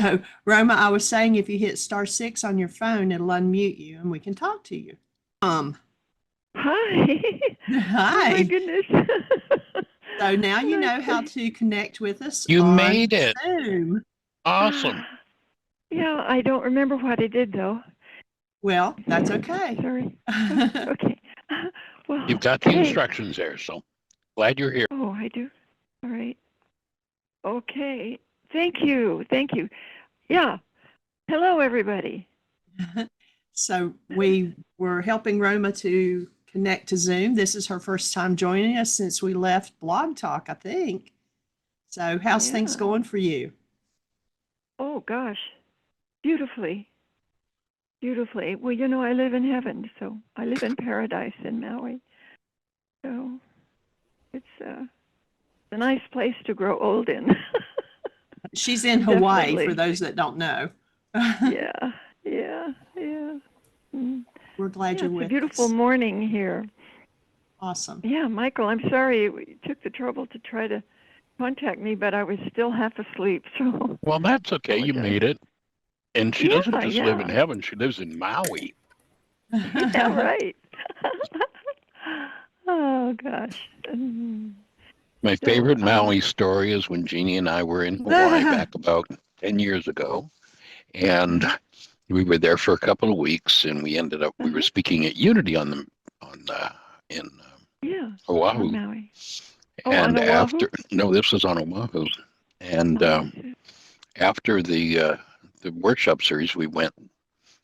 So, Roma, I was saying if you hit *6 on your phone, it'll unmute you and we can talk to you. Um, Hi. Oh my Hi. goodness. So now you Let's know how see. to connect with us You on made it. Zoom. Awesome. Yeah, I don't remember what I did though. Well, that's okay. Sorry. Okay. You've Well, got the hey. instructions there, so glad you're here. Oh, I do. All right. Okay. Thank you. Thank you. Yeah. Hello, everybody. So we were helping Roma to connect to Zoom. This is her first time joining us since we left Blog Talk, I think. So how's things Yeah. going for you? Oh gosh. Beautifully. Beautifully. Well, I live in heaven, so I live in paradise in Maui. So it's a nice place to grow old in. She's in Hawaii, for Definitely. those that don't know. Yeah. Yeah. Yeah. Mm. We're glad Yeah, you're it's a with beautiful us. morning here. Awesome. Yeah, Michael, I'm sorry you took the trouble to try to contact me, but I was still half asleep, so Well, that's okay. You apologize. made it. And she doesn't Yeah, just live in yeah. heaven, she lives in Maui. Yeah, right. Oh gosh. Mm. My So, favorite Maui story is when Jeannie and I were in Hawaii back about 10 years ago. And uh-huh, we were there for a couple of weeks, and we were uh-huh. speaking at Unity in Yeah, on Oahu. Maui. Oh, on And Oahu? no, this was on Oahu. And Oh, I see. after the workshop series, we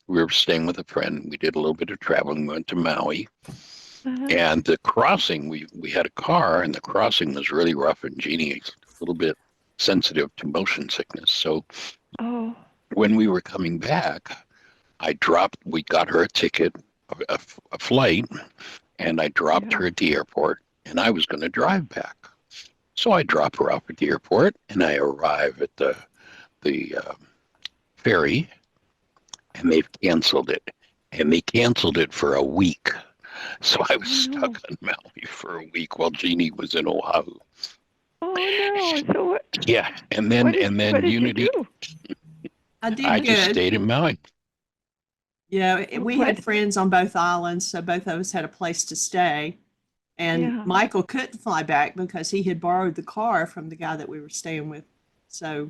were staying with a friend. We did a little bit of traveling. We went to Maui, Uh-huh. and the crossing, we had a car, and the crossing was really rough. And Jeannie's a little bit sensitive to motion sickness. So Oh, when we were coming back, we got her a ticket, a flight, and I dropped yeah. her at the airport, and I was going to drive back. So I drop her off at the airport, and I arrive at the ferry, and they've canceled it, and they canceled it for a week. So I was Oh no. stuck on Maui for a week while Jeannie was in Oahu. Oh no. So what Yeah, and what then did and what then did you Unity, do? I I did just good. stayed in Maui. We What? had friends on both islands, so both of us had a place to stay. And Yeah. Michael couldn't fly back because he had borrowed the car from the guy that we were staying with. So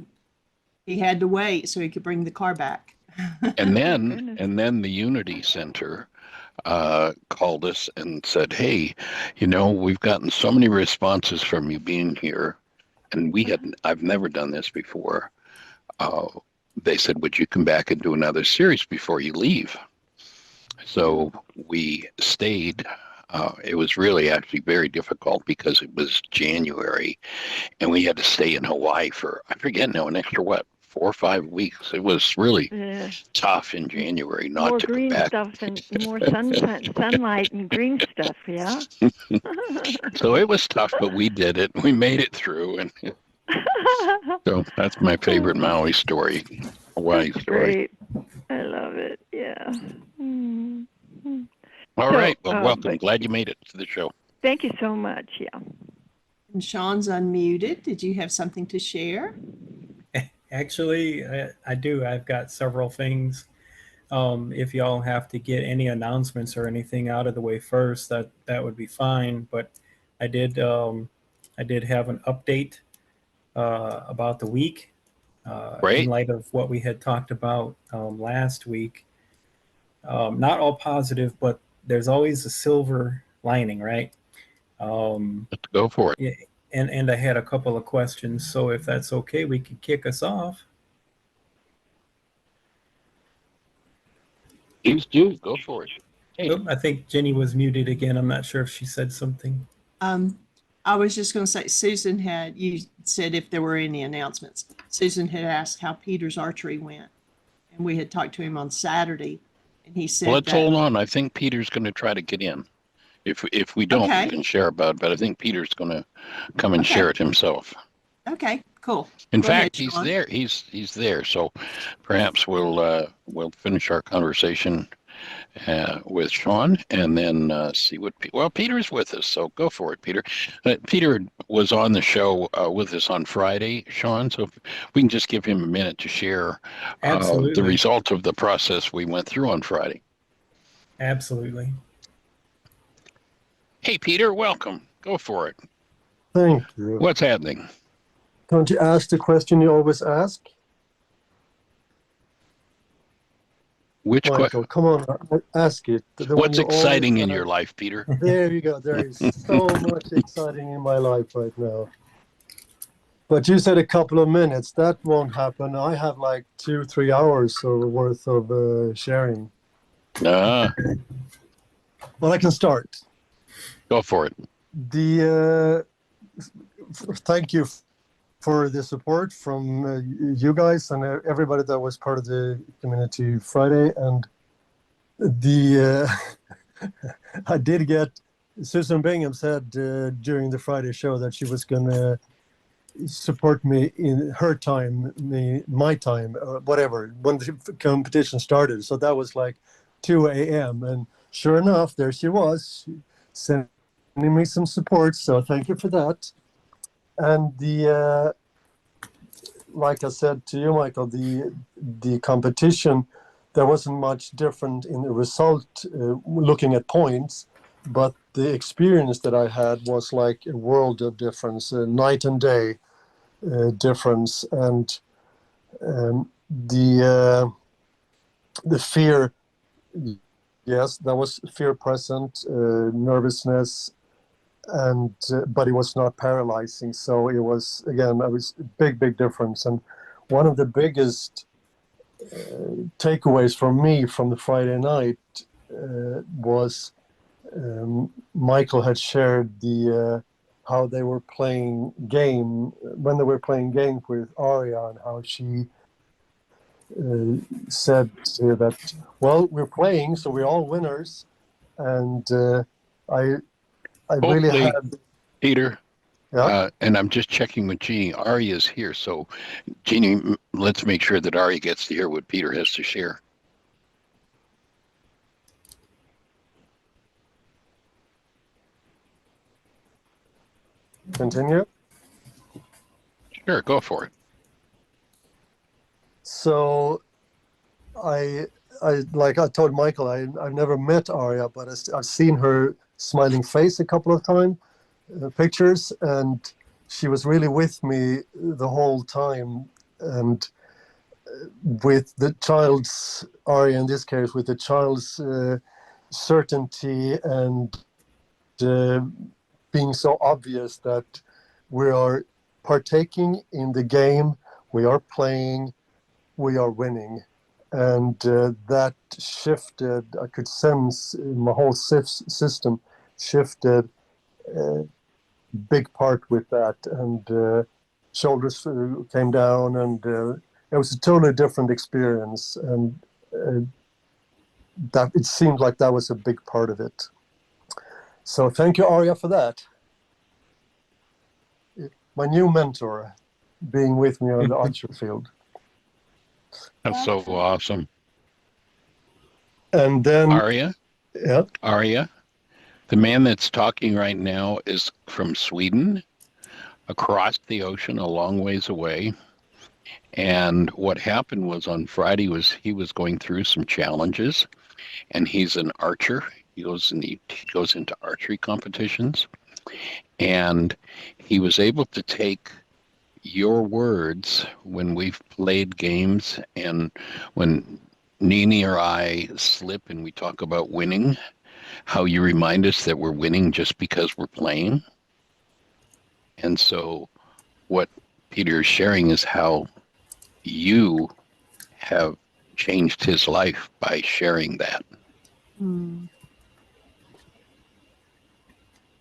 he had to wait so he could bring the car back. And Oh then goodness. and then the Unity Center called us and said, "Hey, we've gotten so many responses from you being here, and Uh-huh. I've never done this before. Uh, they said, would you come back and do another series before you leave?" Yeah. So we stayed. It was really actually very difficult because it was January, and we had to stay in Hawaii for, I forget now, an extra what, 4 or 5 weeks. It was really Uh, tough in January not More to come green back. stuff and more sunlight and green stuff, yeah? So it was tough, but we did it. We made it through, and so that's my favorite Oh, Maui story, Hawaii that's story. great. I love it. Yeah. Mm. All So, right. Well, welcome. but Glad you made it to the show. thank you so much. Yeah. And Sean's unmuted. Did you have something to share? Actually, I do. I've got several things. If y'all have to get any announcements or anything out of the way first, that would be fine. But I did I did have an update about the week in Great. light of what we had talked about last week. Not all positive, but there's always a silver lining, right? Um, Let's go for it. yeah, and I had a couple of questions, so if that's okay, we could kick us off. Please do. Go for it. Hey, Oh, I think Jenny was muted again. I'm not sure if she said something. Um, I was just going to say, you said if there were any announcements. Susan had asked how Peter's archery went, and we had talked to him on Saturday, and he said let's that, hold on. I think Peter's going to try to get in. If we don't, we okay, can share about it. But I think Peter's going to come and okay, share it himself. okay, cool. In Go ahead, fact, he's Sean. there. He's there. So perhaps we'll finish our conversation with Sean, and then see what. Well, Peter's with us, so go for it, Peter. Peter was on the show with us on Friday, Sean. So if we can just give him a minute to share the Absolutely. result of the process we went through on Friday. Absolutely. Hey, Peter, welcome. Go for it. Thank you. What's happening? Don't you ask the question you always ask? Which Michael, come on, ask it. The one What's you always exciting in ask. your life, Peter? There you go. There is so much exciting in my life right now. But you said a couple of minutes. That won't happen. I have like 2-3 hours or worth of sharing. Well, I can start. go for it. Thank you for the support from you guys and everybody that was part of the community Friday. And I did get, Susan Bingham said during the Friday show that she was going to support me in her time, my time, whatever, when the competition started. So that was like 2 a.m. And sure enough, there she was, sending me some support. So thank you for that. And like I said to you, Michael, the competition, there wasn't much different in the result looking at points, but the experience that I had was like a world of difference, night and day difference. And the fear, yes, there was fear present, nervousness, and but it was not paralyzing. So it was, again, it was a big difference. And one of the biggest takeaways from me from the Friday night was Michael had shared how they were playing when they were playing game with Arya, and how she said that, well, we're playing, so we're all winners. And I really Hopefully, had, Peter, yeah. and I'm just checking with Jeanie. Arya's here, so Jeanie, let's make sure that Arya gets to hear what Peter has to share. Continue. Sure, go for it. So I like I told Michael, I've never met Arya, but I've seen her smiling face a couple of times, pictures, and she was really with me the whole time. And with the child's, Arya in this case, with the child's certainty and being so obvious that we are partaking in the game, we are playing, we are winning. And that shifted, I could sense my whole system shifted, big part with that. And shoulders came down, and it was a totally different experience. And that it seemed like that was a big part of it. So thank you, Arya, for that. My new mentor being with me on the archery field. That's so awesome. And then Arya, yeah, the man that's talking right now is from Sweden, across the ocean, a long ways away. And what happened was on Friday was he was going through some challenges, and he's an archer. He goes into archery competitions, and he was able to take your words when we've played games, and when Nini or I slip and we talk about winning, how you remind us that we're winning just because we're playing. And so what Peter is sharing is how you have changed his life by sharing that.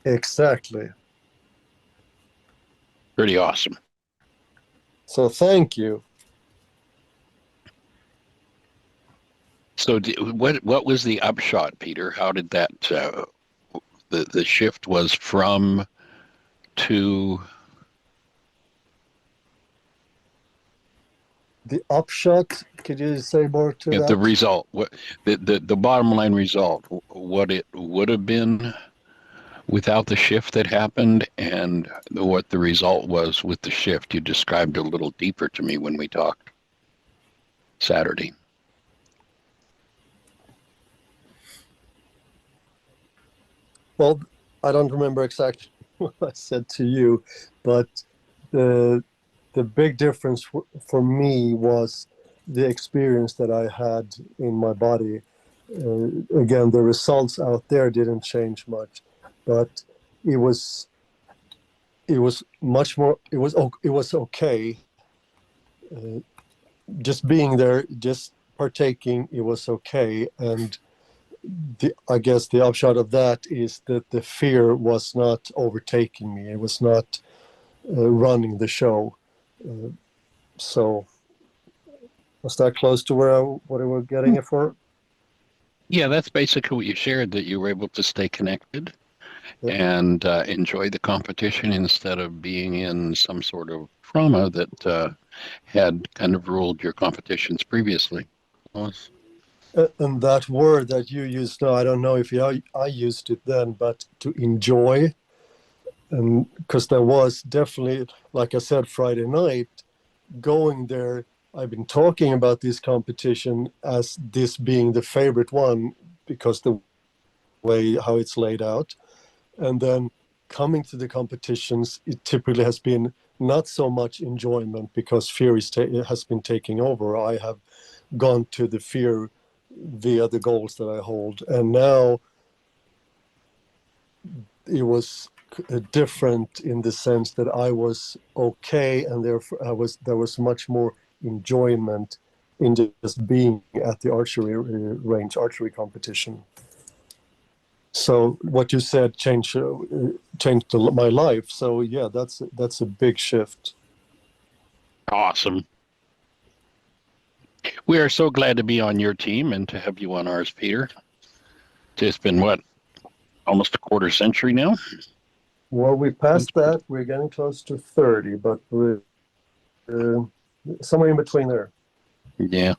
exactly. Pretty awesome. So thank you. So what was the upshot, Peter? How did that the shift was from to? The upshot Could you say more to If that? the result, what the bottom line result, what it would have been without the shift that happened, and what the result was with the shift. You described a little deeper to me when we talked Saturday. Well, I don't remember exactly what I said to you, but the big difference for me was the experience that I had in my body. Again, the results out there didn't change much, but it was much more. It was okay. Uh, just being there, just partaking, it was okay. And I guess the upshot of that is that the fear was not overtaking me. It was not running the show. Uh, so was that close to what I was getting it for? Yeah, that's basically what you shared, that you were able to stay connected Yeah. and enjoy the competition instead of being in some sort of trauma that had kind of ruled your competitions previously. And that word that you used now, I don't know if I used it then, but to enjoy, and because there was definitely, like I said, Friday night, going there, I've been talking about this competition as this being the favorite one because the way how it's laid out. And then coming to the competitions, it typically has been not so much enjoyment because fear has been taking over. I have gone to the fear via the goals that I hold. And now it was different in the sense that I was okay, and therefore there was much more enjoyment in just being at the archery range, archery competition. So what you said changed my life. So yeah, that's a big shift. Awesome. We are so glad to be on your team and to have you on ours, Peter. It's been what, almost a quarter century now? Well, we passed that. We're getting close to 30, but we're somewhere in between there. Yeah.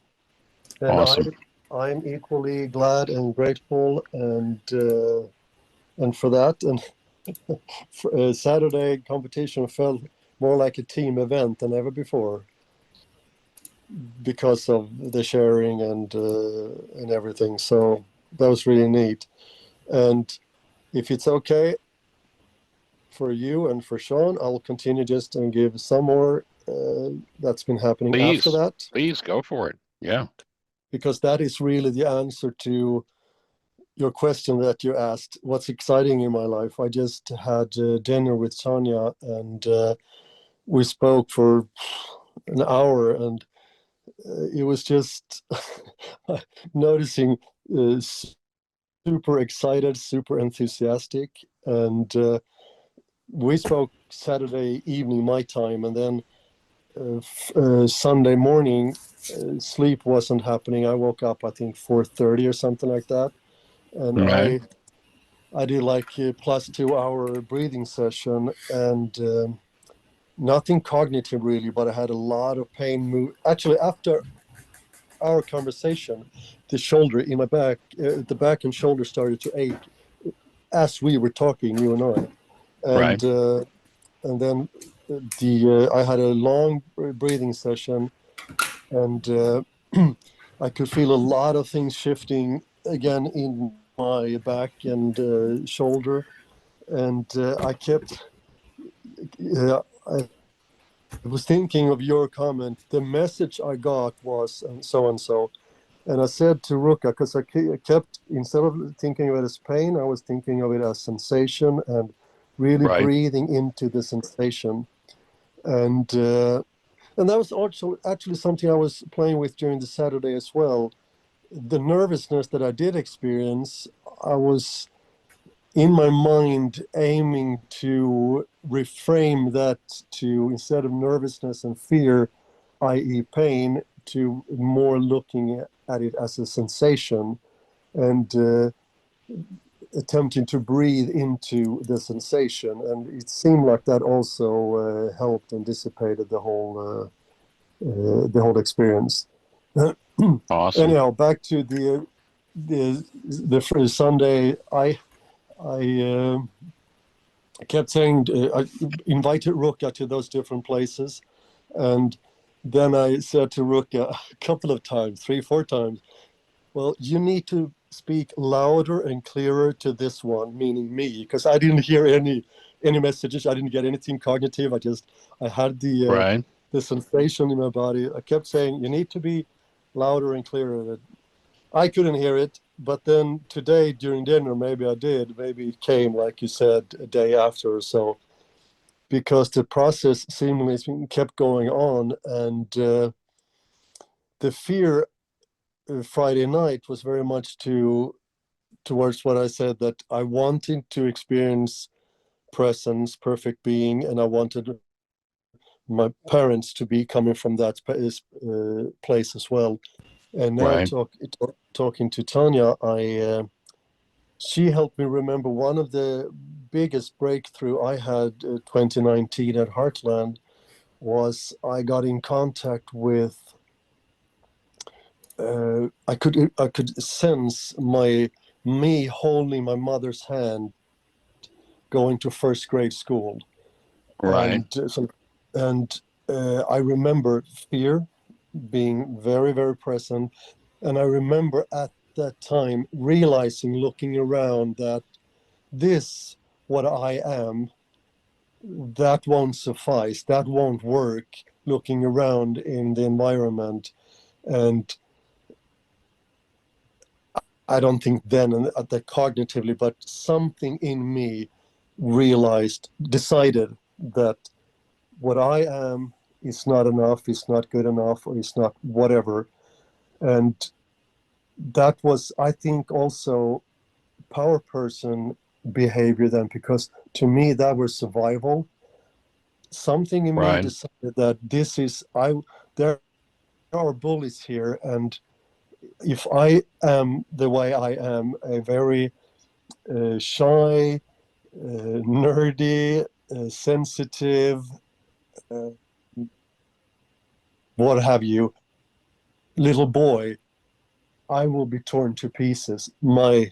And Awesome. I'm equally glad and grateful, and for that. And Saturday competition felt more like a team event than ever before because of the sharing and everything. So that was really neat. And if it's okay for you and for Sean, I'll continue just and give some more that's been happening after that, Please go for it. Yeah. because that is really the answer to your question that you asked. What's exciting in my life? I just had dinner with Tanya, and we spoke for an hour, and it was just noticing super excited, super enthusiastic, and we spoke Saturday evening my time, and then Sunday morning sleep wasn't happening. I woke up I think 4:30 or something like that, and Right. I did like a plus 2 hour breathing session, and nothing cognitive really, but I had a lot of pain. Actually, after our conversation, the shoulder in my back, the back and shoulder started to ache as we were talking, you and I, Right. and then I had a long breathing session, and I could feel a lot of things shifting again in my back and shoulder, and I was thinking of your comment. The message I got was and so and so. And I said to Ruka, because I kept, instead of thinking of it as pain, I was thinking of it as sensation and really Right. breathing into the sensation. And that was also actually something I was playing with during the Saturday as well. The nervousness that I did experience, I was in my mind aiming to reframe that to, instead of nervousness and fear, i.e. pain, to more looking at it as a sensation, and attempting to breathe into the sensation. And it seemed like that also helped and dissipated the whole experience. Awesome. Anyhow, back to the first Sunday. I kept saying I invited Ruka to those different places, and then I said to Ruka a couple of times, 3-4 times, well, you need to speak louder and clearer to this one, meaning me, because I didn't hear any messages. I didn't get anything cognitive. I had Right. the sensation in my body. I kept saying, you need to be louder and clearer. I couldn't hear it, but then today during dinner, maybe I did. Maybe it came, like you said, a day after or so, because the process seemingly kept going on, and the fear Friday night was very much towards what I said, that I wanted to experience presence, perfect being, and I wanted my parents to be coming from that place as well. And now Right. talking to Tanya, she helped me remember one of the biggest breakthrough I had 2019 at Heartland was I got in contact with I could sense me holding my mother's hand going to first grade school, Right. and I remember fear being very, very present, and I remember at that time realizing, looking around, that this, what I am, that won't suffice, that won't work. Looking around in the environment, and I don't think then at the cognitively, but something in me decided that what I am is not enough, is not good enough, or is not whatever. And that was, I think, also power person behavior then, because to me that was survival. Something in me Right. decided that there are bullies here, and if I am the way I am, a very shy, nerdy, sensitive, uh, what have you, little boy, I will be torn to pieces. My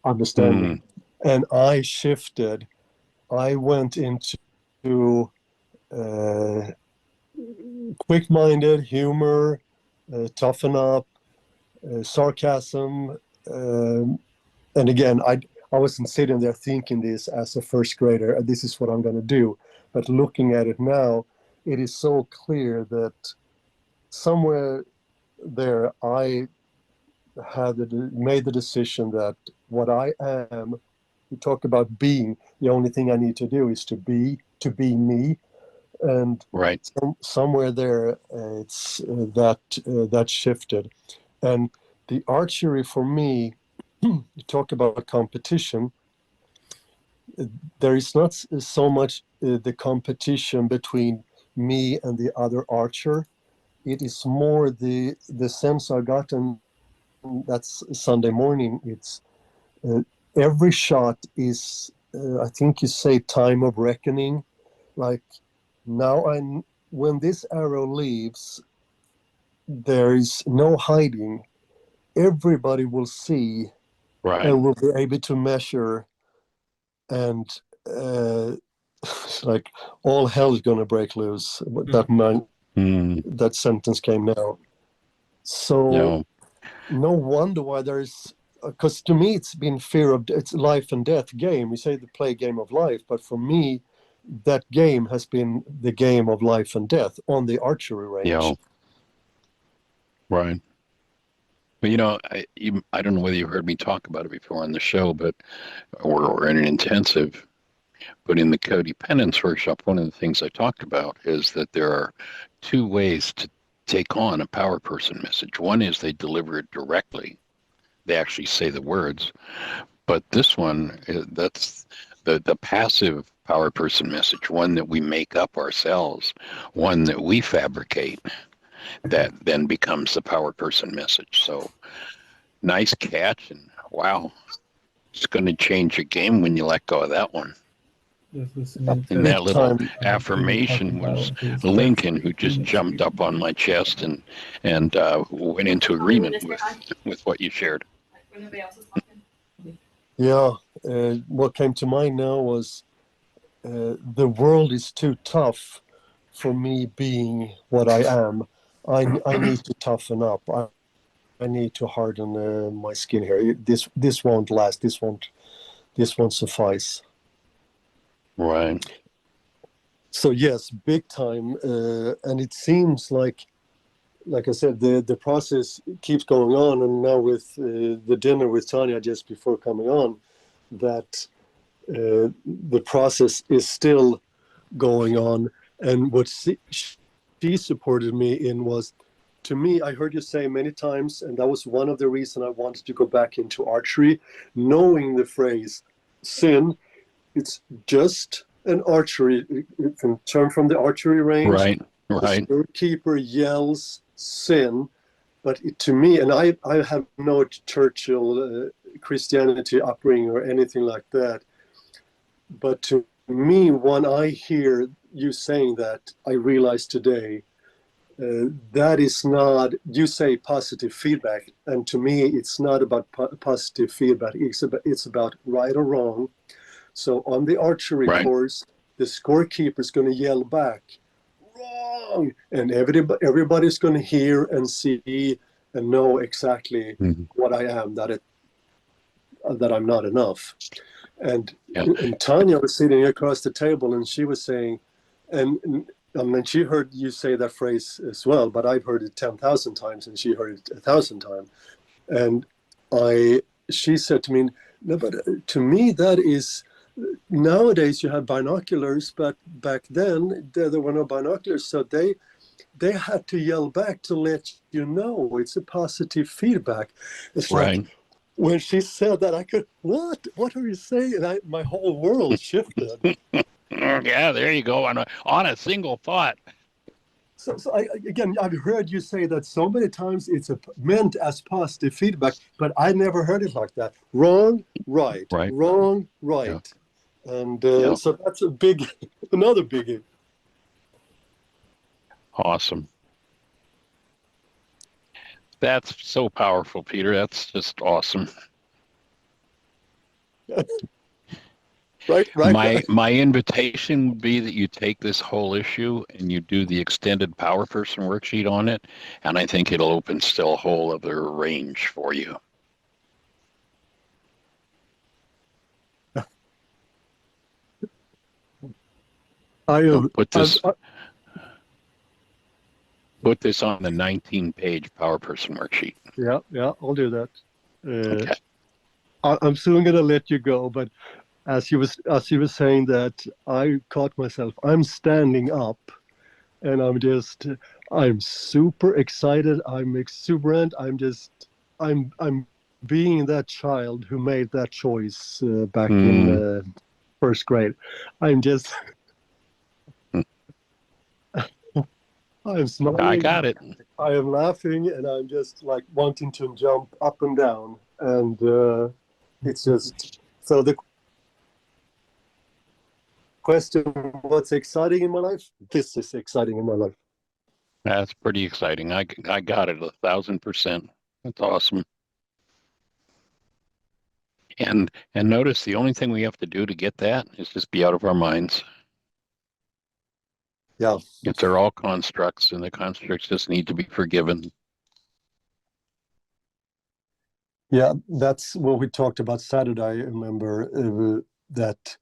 understanding, Mm. and I shifted. I went into uh, quick-minded humor, toughen up, sarcasm, and again, I wasn't sitting there thinking this as a first grader. This is what I'm going to do. But looking at it now, it is so clear that somewhere there I had made the decision that what I am. We talk about being. The only thing I need to do is to be me, and Right. somewhere there it's that shifted. And the archery for me, you talk about competition. There is not so much the competition between me and the other archer. It is more the sense I got, and that's Sunday morning. It's uh, every shot is, I think you say, time of reckoning. Like now, when this arrow leaves, there is no hiding. Everybody will see Right. and will be able to measure, and uh, it's like all hell is going to break loose. Mm. That sentence came now. So No. no wonder why there's, because to me it's been it's life and death game. We say the play game of life, but for me, that game has been the game of life and death on the archery range. Right. But I don't know whether you heard me talk about it before on the show, but we're in an intensive. But in the codependence workshop, one of the things I talked about is that there are two ways to take on a power person message. One is they deliver it directly. They actually say the words. But this one, that's the passive power person message, one that we make up ourselves, one that we fabricate, that then becomes the power person message. So nice catch, and wow, it's going to change your game when you let go of that one. Just listening to And that little time. affirmation was Lincoln, who just jumped up on my chest and went into agreement with what you shared. Yeah, what came to mind now was the world is too tough for me being what I am. I need to toughen up. I need to harden my skin here. This won't last. This won't suffice. Right. So yes, big time. And it seems like I said, the process keeps going on. And now with the dinner with Tanya just before coming on, that the process is still going on. And what she supported me in was, to me, I heard you say many times, and that was one of the reasons I wanted to go back into archery, knowing the phrase sin. It's just an archery. It can turn from the archery range. Right. The Right. storekeeper yells sin, but to me, and I have no Churchill Christianity upbringing or anything like that, but to me, when I hear you saying that, I realize today that is not, you say positive feedback, and to me, it's not about positive feedback. It's about right or wrong. So on the archery Right. course, the scorekeeper is going to yell back, wrong, and everybody's going to hear and see and know exactly Mhm. what I am, that I'm not enough. And Yeah. and Tanya was sitting across the table, and she was saying, and I mean, she heard you say that phrase as well, but I've heard it 10,000 times, and she heard it 1,000 times. And she said to me, no, but to me that is, nowadays you have binoculars, but back then there were no binoculars, so they had to yell back to let you know it's a positive feedback. It's like, Right. when she said that, I could, what are you saying? And my whole world shifted. Yeah, there you go. On a single thought. So again, I've heard you say that so many times, it's meant as positive feedback, but I never heard it like that. Wrong, right. Right. Wrong, Yeah. right. And Yeah. so that's another biggie. Awesome. That's so powerful, Peter. That's just awesome. Right. My invitation would be that you take this whole issue and you do the extended Power Person worksheet on it, and I think it'll open still a whole other range for you. So put this on the 19-page Power Person worksheet. Yeah, I'll do that. Okay. I'm soon gonna let you go, but as you was saying that, I caught myself. I'm standing up, and I'm super excited. I'm exuberant. I'm being that child who made that choice back in first grade. I'm just, I'm smiling. I got it. I am laughing, and I'm just like wanting to jump up and down. And it's just, so the question, what's exciting in my life? This is exciting in my life. That's pretty exciting. I got it 1,000%. That's awesome. And notice the only thing we have to do to get that is just be out of our minds. Yeah. If they're all constructs, and the constructs just need to be forgiven. Yeah, that's what we talked about Saturday. I remember that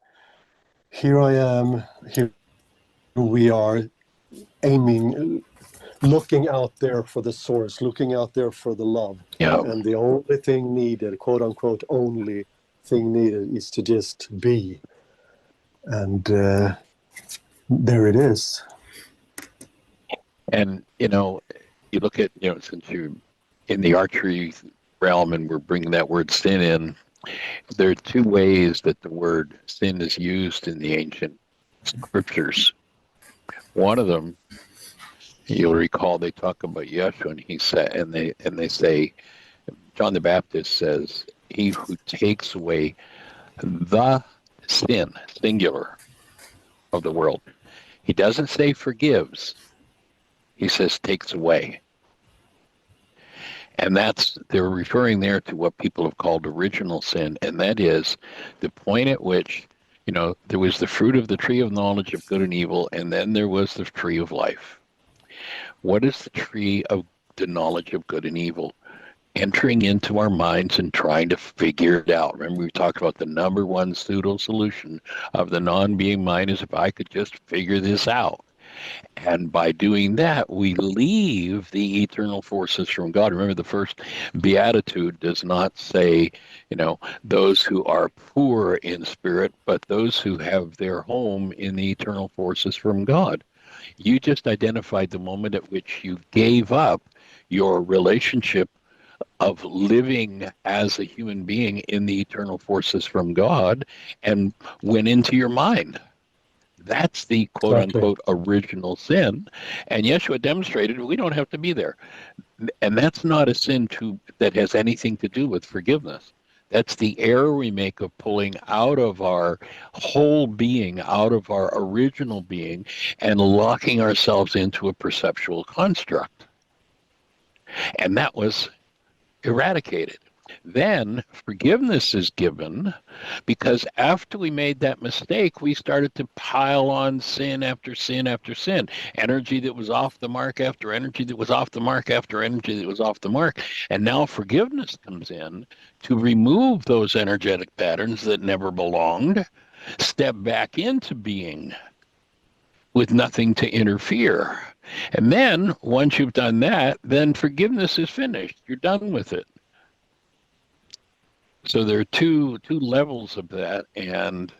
here I am, here we are, aiming, looking out there for the source, looking out there for the love. Yeah. And the only thing needed, quote unquote, only thing needed, is to just be. And there it is. And, you look at, since you're in the archery realm and we're bringing that word sin in, there are two ways that the word sin is used in the ancient scriptures. One of them, you'll recall, they talk about Yeshua, and he said, and they say, John the Baptist says, he who takes away the sin, singular, of the world. He doesn't say forgives. He says takes away. And they're referring there to what people have called original sin. And that is the point at which, there was the fruit of the tree of knowledge of good and evil, and then there was the tree of life. What is the tree of the knowledge of good and evil? Entering into our minds and trying to figure it out. Remember, we talked about the number one pseudo solution of the non-being mind is if I could just figure this out. And by doing that, we leave the eternal forces from God. Remember, the first beatitude does not say, those who are poor in spirit, but those who have their home in the eternal forces from God. You just identified the moment at which you gave up your relationship of living as a human being in the eternal forces from God and went into your mind. That's the quote unquote original sin. And Yeshua demonstrated we don't have to be there. And that's not a sin that has anything to do with forgiveness. That's the error we make of pulling out of our whole being, out of our original being, and locking ourselves into a perceptual construct. And that was eradicated. Then forgiveness is given because after we made that mistake, we started to pile on sin after sin after sin. Energy that was off the mark after energy that was off the mark after energy that was off the mark. And now forgiveness comes in to remove those energetic patterns that never belonged, step back into being with nothing to interfere. And then once you've done that, then forgiveness is finished. You're done with it. So there are two levels of that, and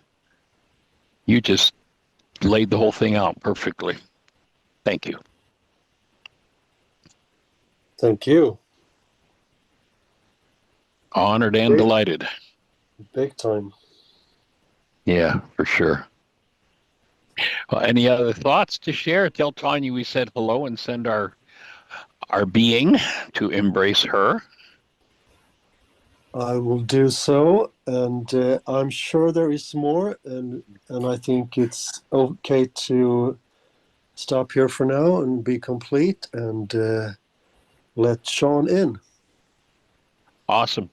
you just laid the whole thing out perfectly. Thank you. Thank you. Honored and delighted. Big time. Yeah, for sure. Well, any other thoughts to share? Tell Tanya we said hello and send our being to embrace her. I will do so, and I'm sure there is more, and I think it's okay to stop here for now and be complete and let Sean in. Awesome.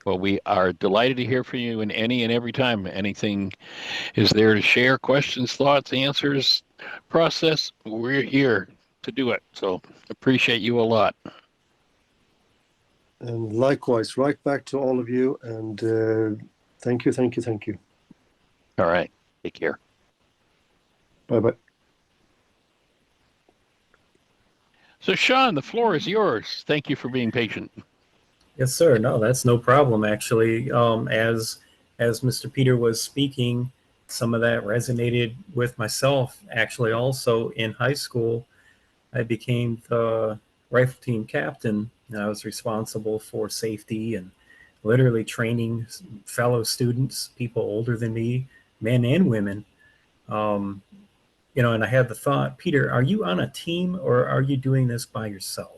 Well, we are delighted to hear from you in any and every time anything is there to share, questions, thoughts, answers, process. We're here to do it. So appreciate you a lot. And likewise, right back to all of you, and thank you, thank you, thank you. All right. Take care. Bye-bye. So, Sean, the floor is yours. Thank you for being patient. Yes, sir. No, that's no problem, actually. As Mr. Peter was speaking, some of that resonated with myself. Actually, also in high school, I became the rifle team captain, and I was responsible for safety and literally training fellow students, people older than me, men and women. And I had the thought, Peter, are you on a team or are you doing this by yourself?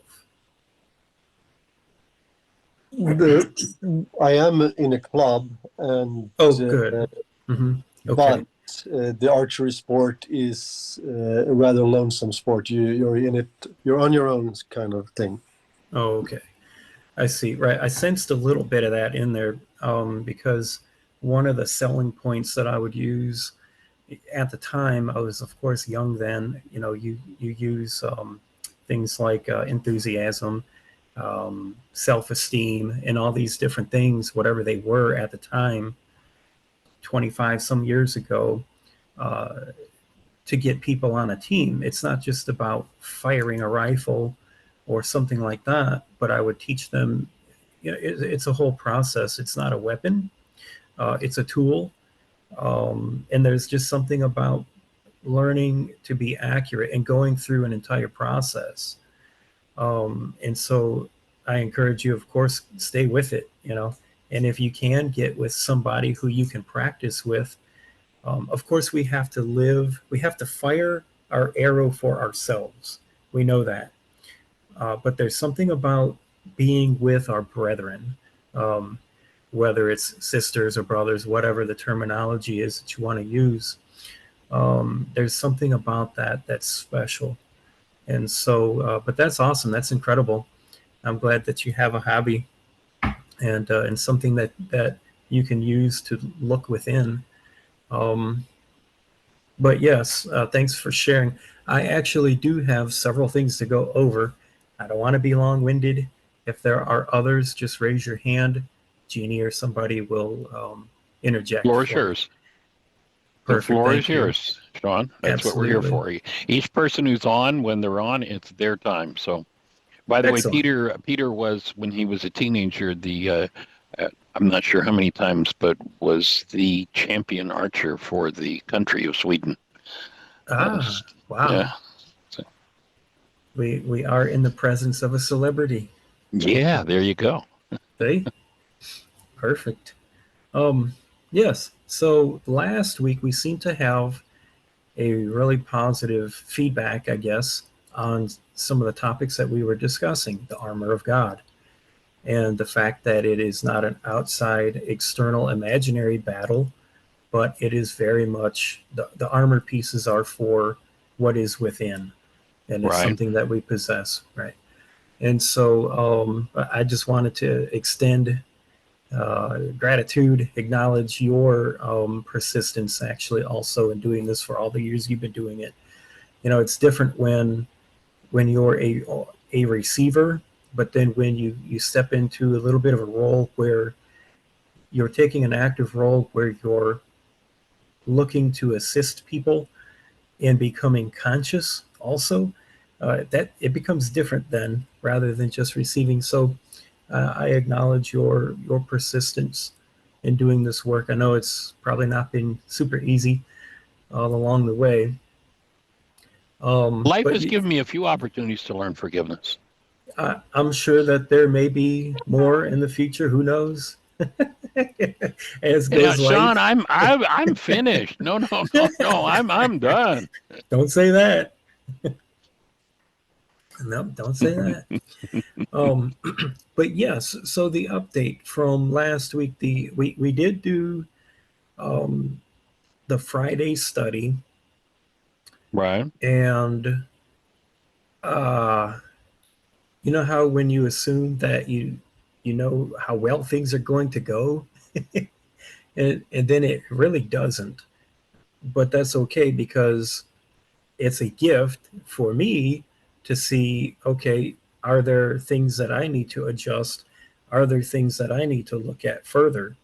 I am in a club, and good. Mm-hmm. Okay. But the archery sport is a rather lonesome sport. You're in it. You're on your own, kind of thing. Oh, okay. I see. Right. I sensed a little bit of that in there because one of the selling points that I would use at the time, I was, of course, young then. You use things like enthusiasm, self-esteem, and all these different things, whatever they were at the time, 25 some years ago, to get people on a team. It's not just about firing a rifle or something like that, but I would teach them, it's a whole process. It's not a weapon. It's a tool. And there's just something about learning to be accurate and going through an entire process. And so I encourage you, of course, stay with it, and if you can get with somebody who you can practice with, of course, we have to fire our arrow for ourselves. We know that. But there's something about being with our brethren, whether it's sisters or brothers, whatever the terminology is that you want to use. There's something about that that's special. And so, but that's awesome. That's incredible. I'm glad that you have a hobby and something that you can use to look within. Um, but yes, thanks for sharing. I actually do have several things to go over. I don't want to be long-winded. If there are others, just raise your hand. Jeannie or somebody will interject Floor is for you. yours. The Perfect. floor is Thank you. yours, Sean. That's what we're here Absolutely. for. Each person who's on, when they're on, it's their time. So, by the way, Excellent. Peter was, when he was a teenager, I'm not sure how many times, but was the champion archer for the country of Sweden. Ah, wow. Yeah. So, We are in the presence of a celebrity. yeah, there you go. See? Perfect. Yes. So last week we seemed to have a really positive feedback, I guess, on some of the topics that we were discussing, the armor of God, and the fact that it is not an outside, external, imaginary battle, but it is very much the armor pieces are for what is within, and it's Right. something that we possess, right? And so I just wanted to extend gratitude, acknowledge your persistence actually also in doing this for all the years you've been doing it. You know, it's different when you're a receiver, but then when you step into a little bit of a role where you're taking an active role where you're looking to assist people and becoming conscious also, that it becomes different then rather than just receiving. So I acknowledge your persistence in doing this work. I know it's probably not been super easy all along the way. Life But has given me a few opportunities to learn forgiveness. I'm sure that there may be more in the future. Who knows? As Yeah, goes Sean, life. I'm finished. No. I'm done. Don't say that. No, don't say that. Um, but yes, so the update from last week, we did do um, the Friday study, Right. and uh, you know how when you assume that you know how well things are going to go, and then it really doesn't. But that's okay because it's a gift for me to see, okay, are there things that I need to adjust? Are there things that I need to look at further?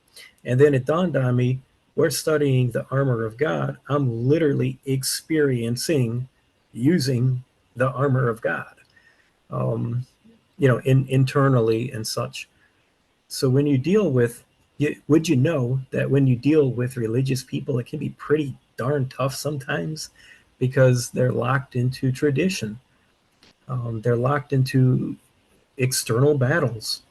And then it dawned on me, we're studying the armor of God. I'm literally experiencing using the armor of God, um, internally and such. So when you deal with, would you know that when you deal with religious people, it can be pretty darn tough sometimes because they're locked into tradition. They're locked into external battles.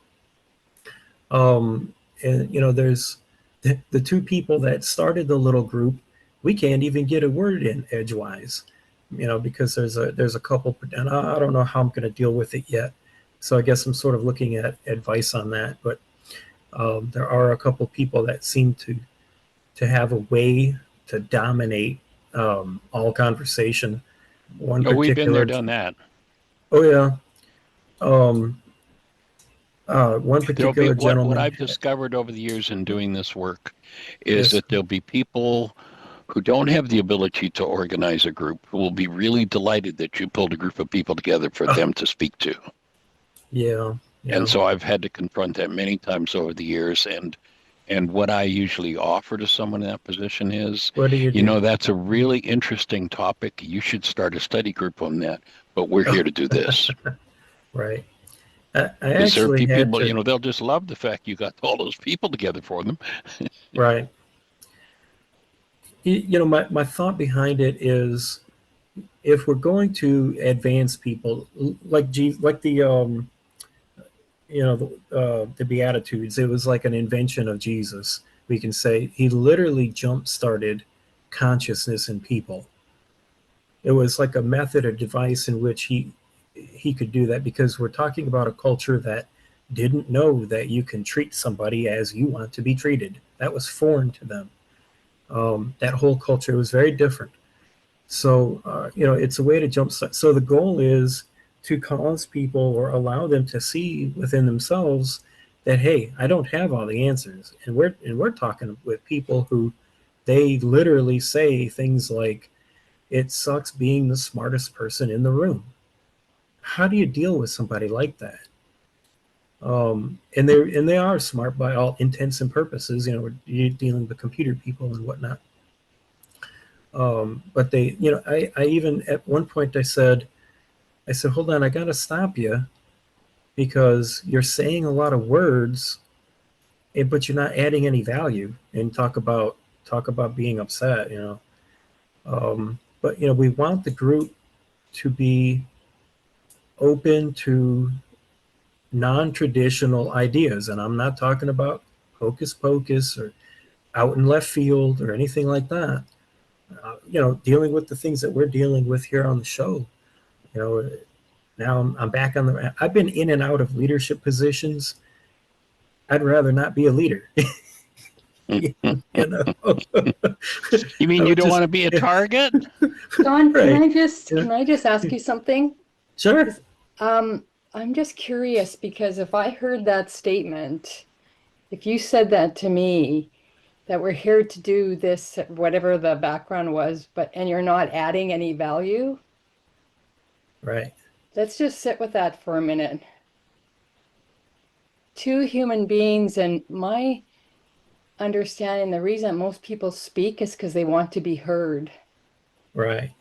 Um, and there's the two people that started the little group. We can't even get a word in edgewise, because there's a couple, and I don't know how I'm going to deal with it yet. So I guess I'm sort of looking at advice on that. But there are a couple people that seem to have a way to dominate all conversation. One Oh, we've been there, particular, done that. oh yeah, um, one There'll be particular what gentleman. I've discovered over the years in doing this work is Yes, that there'll be people who don't have the ability to organize a group who will be really delighted that you pulled a group of people together for them to speak to. yeah, And yeah. so I've had to confront that many times over the years. And what I usually offer to someone in that position is, What do you do? that's a really interesting topic. You should start a study group on that, but we're here to do this. Right. I Because there actually be had people, to. they'll just love the fact you got all those people together for them. Right. My thought behind it is if we're going to advance people like the Beatitudes, it was like an invention of Jesus. We can say he literally jump started consciousness in people. It was like a method or device in which he could do that because we're talking about a culture that didn't know that you can treat somebody as you want to be treated. That was foreign to them. That whole culture was very different. So, it's a way to jumpstart. So the goal is to cause people or allow them to see within themselves that, hey, I don't have all the answers. And we're talking with people who they literally say things like, it sucks being the smartest person in the room. How do you deal with somebody like that? And they are smart by all intents and purposes. You're dealing with computer people and whatnot. But they, I even at one point I said, hold on, I got to stop you because you're saying a lot of words, but you're not adding any value. And talk about being upset, But we want the group to be open to non-traditional ideas, and I'm not talking about hocus pocus or out in left field or anything like that. Dealing with the things that we're dealing with here on the show. Now I'm back on the. I've been in and out of leadership positions. I'd rather not be a leader. You I mean you would don't just- want to be a target? Don, Right. can I just ask you something? Sure. I'm just curious because if I heard that statement, if you said that to me, that we're here to do this, whatever the background was, and you're not adding any value, Right. let's just sit with that for a minute. Two human beings, and my understanding, the reason most people speak is because they want to be heard. Right.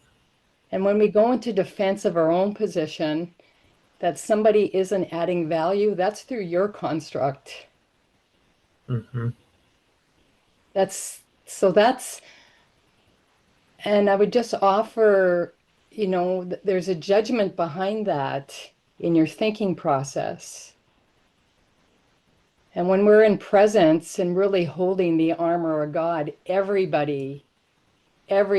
And when we go into defense of our own position, that somebody isn't adding value, that's through your construct. Mm-hmm. And I would just offer, there's a judgment behind that in your thinking process. And when we're in presence and really holding the armor of God, every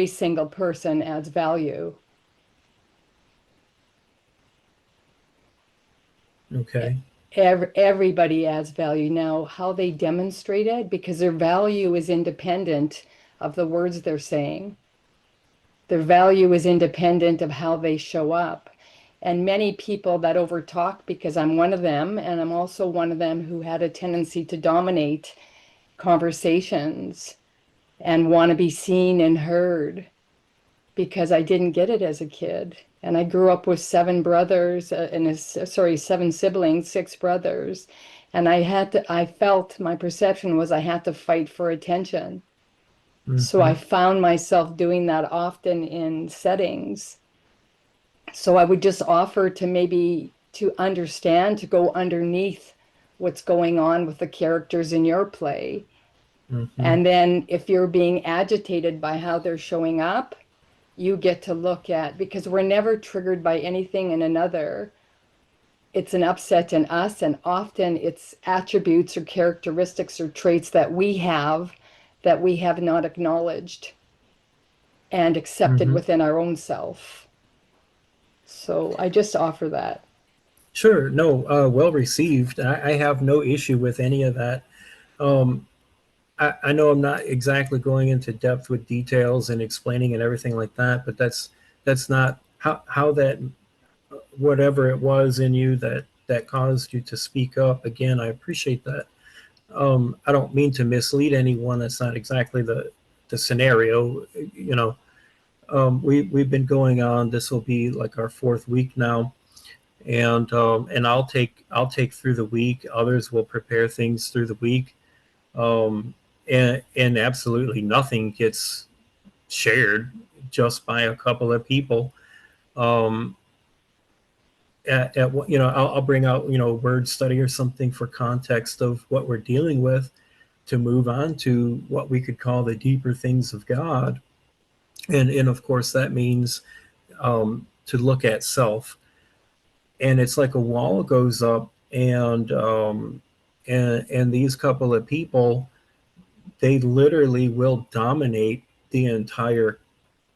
single person adds value. Okay. Everybody adds value. Now, how they demonstrate it, because their value is independent of the words they're saying. Their value is independent of how they show up. And many people that overtalk, because I'm one of them, and I'm also one of them who had a tendency to dominate conversations and want to be seen and heard because I didn't get it as a kid. And I grew up with seven siblings, six brothers. And I felt my perception was I had to fight for attention. Mm-hmm. So I found myself doing that often in settings. So I would just offer to maybe to understand, to go underneath what's going on with the characters in your play. Mm-hmm. And then if you're being agitated by how they're showing up, you get to look at, because we're never triggered by anything in another. It's an upset in us, and often it's attributes or characteristics or traits that we have not acknowledged and accepted Mm-hmm. within our own self. So I just offer that. Sure. No, well received. I have no issue with any of that. I know I'm not exactly going into depth with details and explaining and everything like that, but that's not how that, whatever it was in you that caused you to speak up. Again, I appreciate that. I don't mean to mislead anyone. That's not exactly the scenario. We've been going on. This will be like our fourth week now, and I'll take through the week. Others will prepare things through the week. And absolutely nothing gets shared just by a couple of people. I'll bring out word study or something for context of what we're dealing with to move on to what we could call the deeper things of God, and of course that means to look at self. And it's like a wall goes up, and these couple of people, they literally will dominate the entire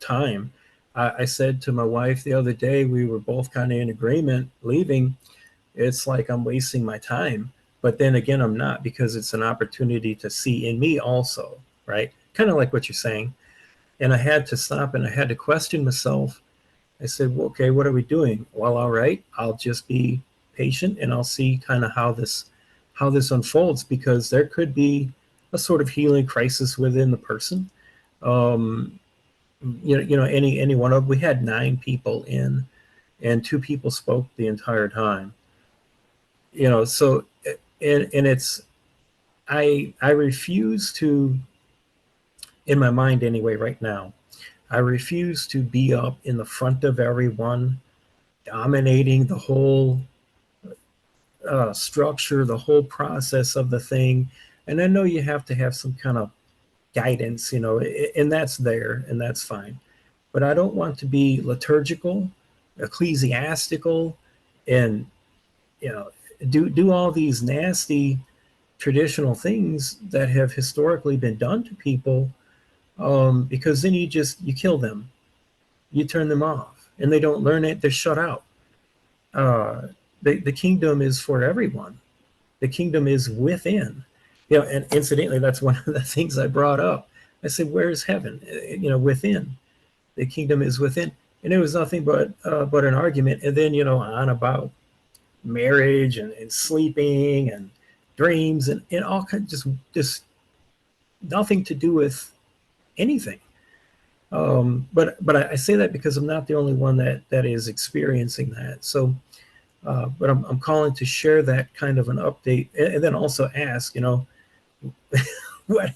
time. I said to my wife the other day, we were both kind of in agreement leaving. It's like I'm wasting my time. But then again, I'm not, because it's an opportunity to see in me also, right? Kind of like what you're saying. And I had to stop and I had to question myself. I said, well, okay, what are we doing? Well, all right, I'll just be patient and I'll see kind of how this unfolds, because there could be a sort of healing crisis within the person. Any one of, we had 9 people in, and 2 people spoke the entire time. So and it's I refuse to, in my mind anyway, right now, I refuse to be up in the front of everyone, dominating the whole structure, the whole process of the thing. And I know you have to have some kind of guidance, and that's there, and that's fine. But I don't want to be liturgical, ecclesiastical, and do all these nasty traditional things that have historically been done to people, because then you kill them, you turn them off, and they don't learn it. They're shut out. The kingdom is for everyone. The kingdom is within. And incidentally, that's one of the things I brought up. I said, "Where's heaven?" Within. The kingdom is within, and it was nothing but an argument. And then on about marriage and sleeping and dreams and all kinds, just nothing to do with anything. But I say that because I'm not the only one that is experiencing that. So, but I'm calling to share that kind of an update, and then also ask, what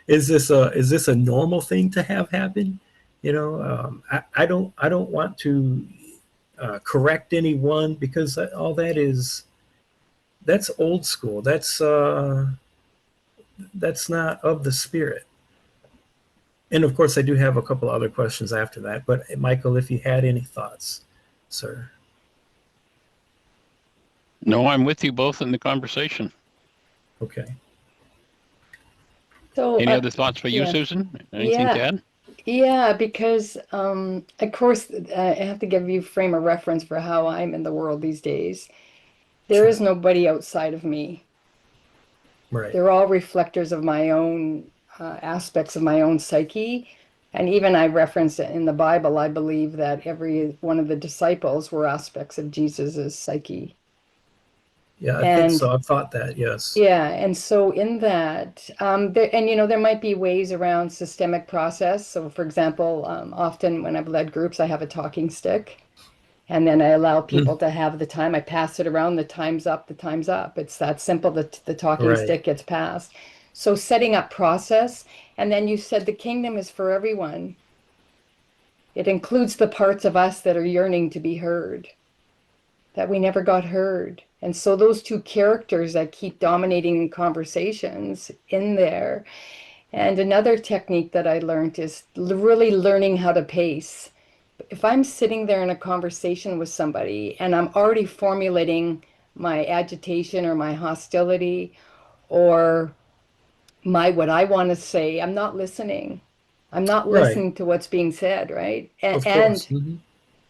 is this a normal thing to have happen? I don't want to correct anyone, because all that's old school. That's not of the spirit. And of course, I do have a couple other questions after that. But Michael, if you had any thoughts, sir. No, I'm with you both in the conversation. Okay. So, Any other thoughts for you, yeah. Susan? Anything to add? Yeah, because of course, I have to give you frame of reference for how I'm in the world these days. There is nobody outside of me. Right. They're all reflectors of my own aspects of my own psyche. And even I reference it in the Bible, I believe that every one of the disciples were aspects of Jesus's psyche. Yeah, I think so. I've thought that, yes. Yeah, and so in that, there might be ways around systemic process. So, for example, often when I've led groups, I have a talking stick, and then I allow people to have the time. I pass it around. The time's up. The time's up. It's that simple. The talking stick gets passed. So setting up process, and then you said the kingdom is for everyone. It includes the parts of us that are yearning to be heard, that we never got heard. And so those 2 characters that keep dominating in conversations in there. And another technique that I learned is really learning how to pace. If I'm sitting there in a conversation with somebody and I'm already formulating my agitation or my hostility or what I want to say, I'm not listening. I'm not listening to what's being said, right? Of course.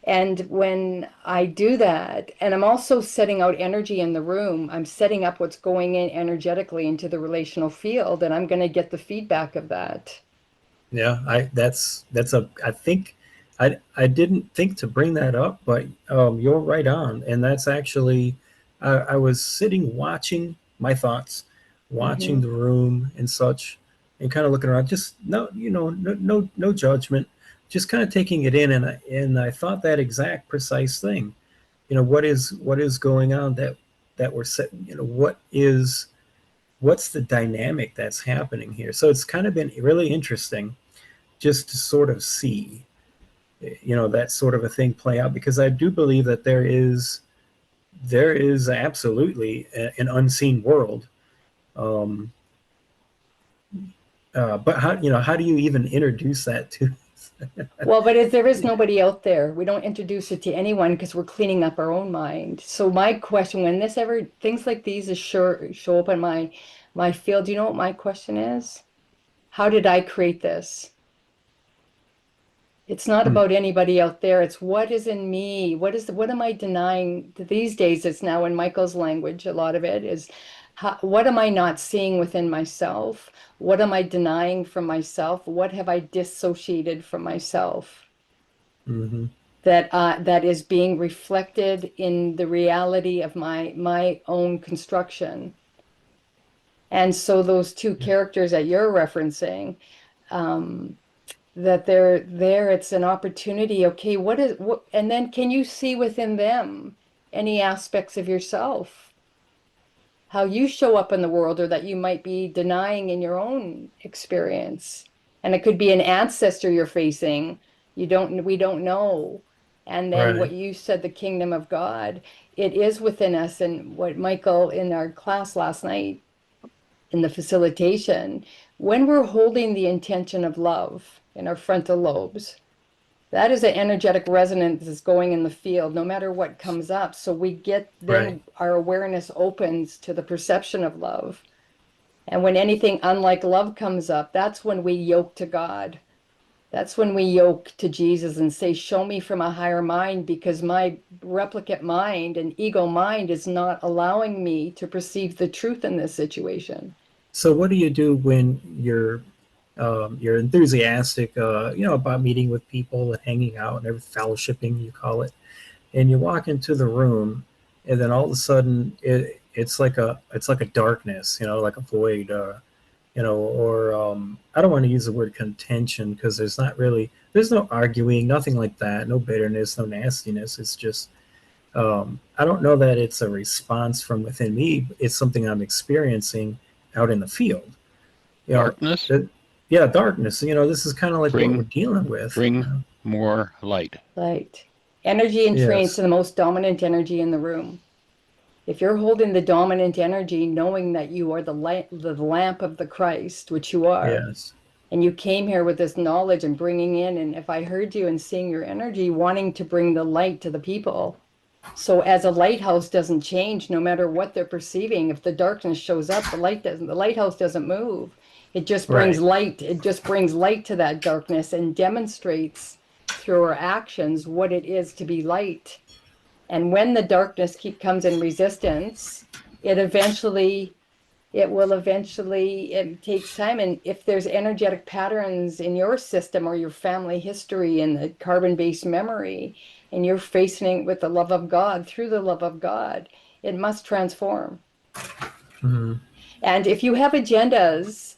And when I do that, and I'm also setting out energy in the room, I'm setting up what's going in energetically into the relational field, and I'm going to get the feedback of that. Yeah, I think I didn't think to bring that up, but you're right on. And that's actually, I was sitting watching my thoughts, watching the room and such, and kind of looking around, just no judgment, just kind of taking it in. And I thought that exact precise thing, what is going on that we're set, what's the dynamic that's happening here. So it's kind of been really interesting just to sort of see, that sort of a thing play out, because I do believe that there is absolutely an unseen world. But how do you even introduce that to? Well, but if there is nobody out there, we don't introduce it to anyone because we're cleaning up our own mind. So my question, when things like these show up in my field, do you know what my question is? How did I create this? It's not about anybody out there. It's what is in me. What am I denying? These days, it's now in Michael's language. A lot of it is, what am I not seeing within myself? What am I denying from myself? What have I dissociated from myself? Mm-hmm. That is being reflected in the reality of my own construction. And so those two characters that you're referencing, that they're there, it's an opportunity. Okay, and then can you see within them any aspects of yourself, how you show up in the world, or that you might be denying in your own experience? And it could be an ancestor you're facing. We don't know. And then what Right. you said, the kingdom of God, it is within us. And what Michael in our class last night in the facilitation, when we're holding the intention of love in our frontal lobes, that is an energetic resonance that's going in the field, no matter what comes up. So we get, then Right. our awareness opens to the perception of love. And when anything unlike love comes up, that's when we yoke to God. That's when we yoke to Jesus and say, show me from a higher mind, because my replicate mind and ego mind is not allowing me to perceive the truth in this situation. So what do you do when you're enthusiastic, about meeting with people and hanging out and fellowshipping, you call it, and you walk into the room, and then all of a sudden it's like a darkness, like a void, or I don't want to use the word contention, because there's no arguing, nothing like that, no bitterness, no nastiness. It's just I don't know that it's a response from within me. It's something I'm experiencing out in the field. Darkness? Yeah, darkness. This is kind of like what we're Bring dealing with. bring more light. Light. Energy and trance Yes. are the most dominant energy in the room. If you're holding the dominant energy, knowing that you are the light, the lamp of the Christ, which you are, Yes. and you came here with this knowledge and bringing in, and if I heard you and seeing your energy, wanting to bring the light to the people. So as a lighthouse doesn't change, no matter what they're perceiving, if the darkness shows up, the lighthouse doesn't move. It just brings Right. light. It just brings light to that darkness and demonstrates through our actions what it is to be light. And when the darkness comes in resistance, it takes time. And if there's energetic patterns in your system or your family history and the carbon-based memory, and you're facing it with the love of God, through the love of God, it must transform. Mm-hmm. And if you have agendas,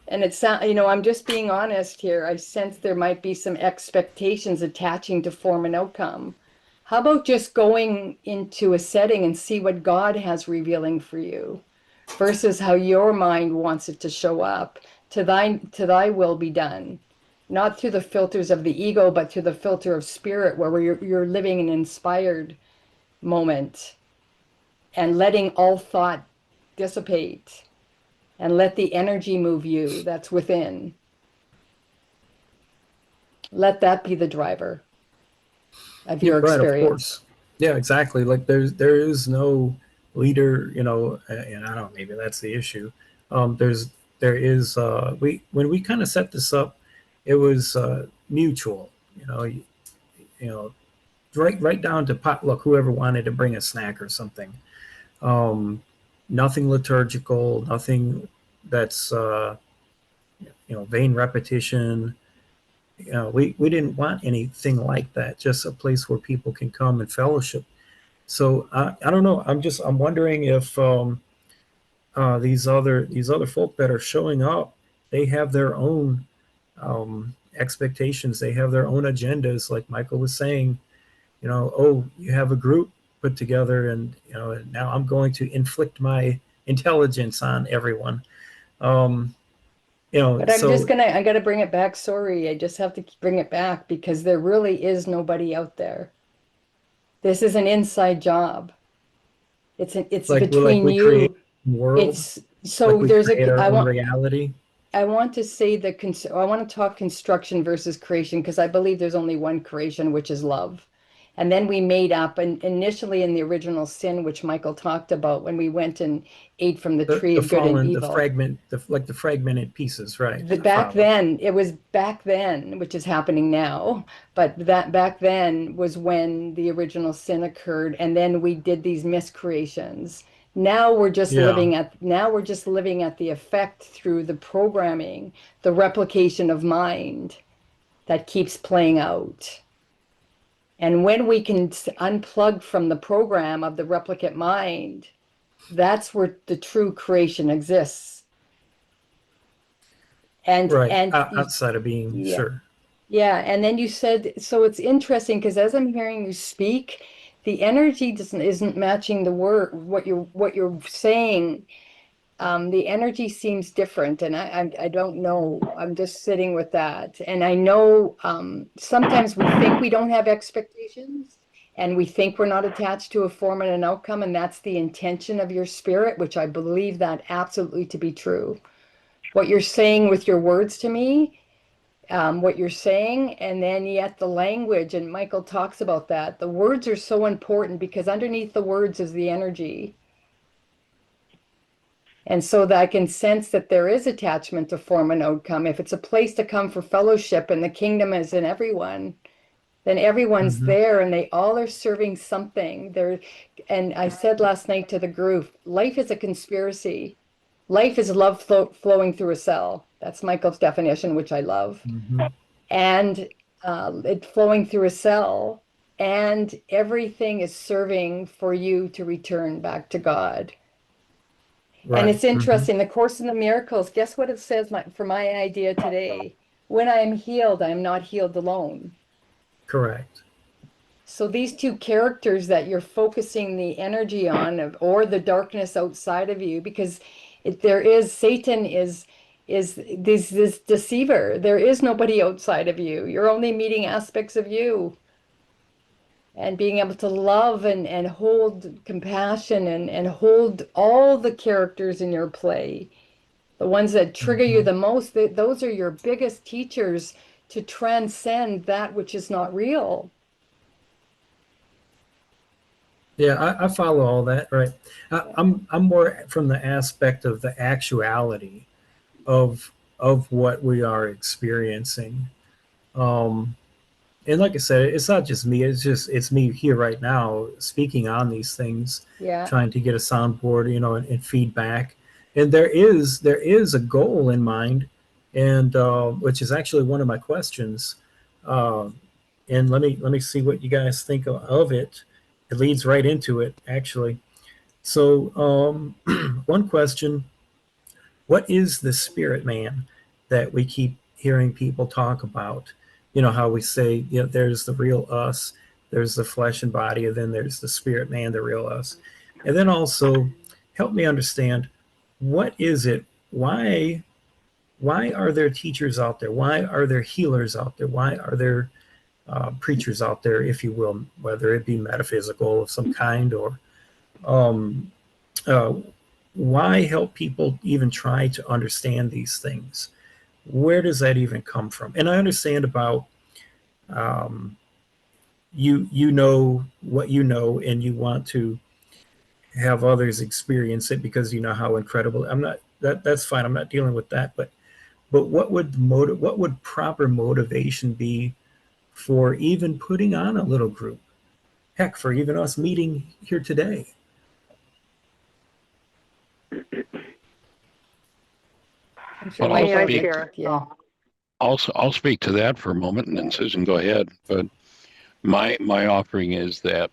and I'm just being honest here, I sense there might be some expectations attaching to form and outcome. How about just going into a setting and see what God has revealing for you, versus how your mind wants it to show up? To thy will be done, not through the filters of the ego, but through the filter of spirit, where you're living an inspired moment and letting all thought dissipate, and let the energy move you that's within. Let that be the driver of your Right, of experience. course. Yeah, exactly. Like there is no leader, and I don't know, maybe that's the issue. There is when we kind of set this up, it was mutual, you know, right down to potluck, whoever wanted to bring a snack or something. Nothing liturgical, nothing that's vain repetition. We didn't want anything like that. Just a place where people can come and fellowship. So I don't know. I'm wondering if these other folk that are showing up, they have their own expectations. They have their own agendas. Like Michael was saying, oh, you have a group put together, and now I'm going to inflict my intelligence on everyone. But So I got to bring it back. Sorry, I just have to bring it back, because there really is nobody out there. This is an inside job. It's like between we create you. a world, It's like so we there's create a our own reality. I want to say I want to talk construction versus creation, because I believe there's only one creation, which is love. And then we made up, and initially in the original sin, which Michael talked about, when we went and ate from the tree The of good and fallen, evil. the fragmented pieces, right? Back then, it was back then, which is happening now, but that back then was when the original sin occurred, and then we did these miscreations. Now we're just living at the effect through the programming, the replication of mind that keeps playing out. And when we can unplug from the program of the replicate mind, that's where the true creation exists. And Right. and Outside of being, yeah. sure. Yeah, and then you said, so it's interesting because as I'm hearing you speak, the energy isn't matching the word what you're saying. The energy seems different, and I don't know. I'm just sitting with that, and I know sometimes we think we don't have expectations, and we think we're not attached to a form and an outcome, and that's the intention of your spirit, which I believe that absolutely to be true. What you're saying with your words to me, what you're saying, and then yet the language, and Michael talks about that. The words are so important because underneath the words is the energy. And so that I can sense that there is attachment to form and outcome. If it's a place to come for fellowship and the kingdom is in everyone, then everyone's there and they all are serving something. And I said last night to the group, life is a conspiracy. Life is love flowing through a cell. That's Michael's definition, which I love. And it flowing through a cell, and everything is serving for you to return back to God. Right. And it's interesting, the Course in the Miracles, guess what it says for my idea today? When I am healed, I am not healed alone. Correct. So these two characters that you're focusing the energy on, or the darkness outside of you, because Satan is this deceiver. There is nobody outside of you. You're only meeting aspects of you. And being able to love and hold compassion and hold all the characters in your play, the ones that trigger you the most, those are your biggest teachers to transcend that which is not real. Yeah, I follow all that. Right. I'm more from the aspect of the actuality of what we are experiencing. And like I said, it's not just me. It's me here right now speaking on these things, Yeah. trying to get a soundboard, and feedback. And there is a goal in mind, and which is actually one of my questions. And let me see what you guys think of it. It leads right into it, actually. So one question: what is the spirit man that we keep hearing people talk about? How we say, there's the real us, there's the flesh and body, and then there's the spirit man, the real us. And then also help me understand, what is it? Why are there teachers out there? Why are there healers out there? Why are there preachers out there, if you will, whether it be metaphysical of some kind, or uh, why help people even try to understand these things? Where does that even come from? And I understand about you know what you know, and you want to have others experience it because you know how incredible. That's fine. I'm not dealing with that. But what would proper motivation be for even putting on a little group? Heck, for even us meeting here today. I'm sure Well, Michael I'll would speak. like to- yeah. I'll speak to that for a moment, and then Susan, go ahead. But my offering is that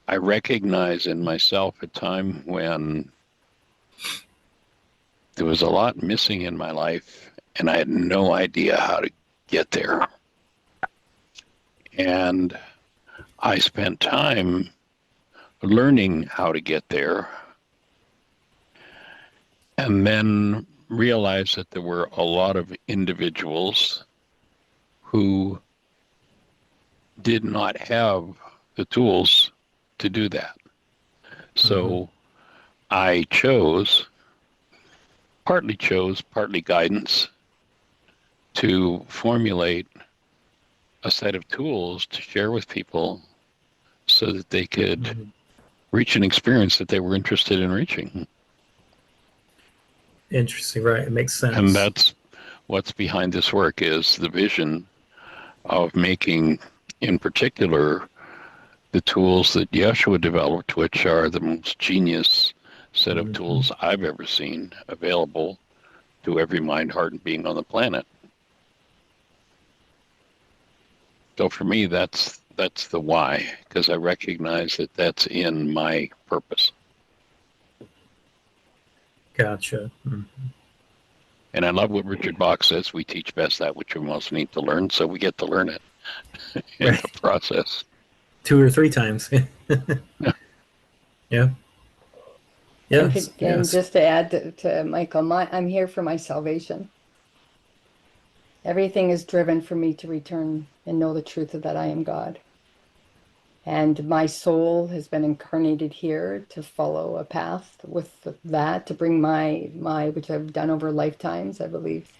I recognize in myself a time when there was a lot missing in my life, and I had no idea how to get there. And I spent time learning how to get there, and then realized that there were a lot of individuals who did not have the tools to do that. So I partly guidance, to formulate a set of tools to share with people so that they could reach an experience that they were interested in reaching. Interesting, right? It makes sense. And that's what's behind this work, is the vision of making, in particular, the tools that Yeshua developed, which are the most genius set of tools I've ever seen, available to every mind, heart, and being on the planet. So for me, that's the why, because I recognize that that's in my purpose. Gotcha. And I love what Richard Bach says: we teach best that which we most need to learn, so we get to learn it in the process. 2 or 3 times. Yeah. Yes. And just to add to Michael, I'm here for my salvation. Everything is driven for me to return and know the truth of that I am God. And my soul has been incarnated here to follow a path with that, to bring my which I've done over lifetimes, I believe.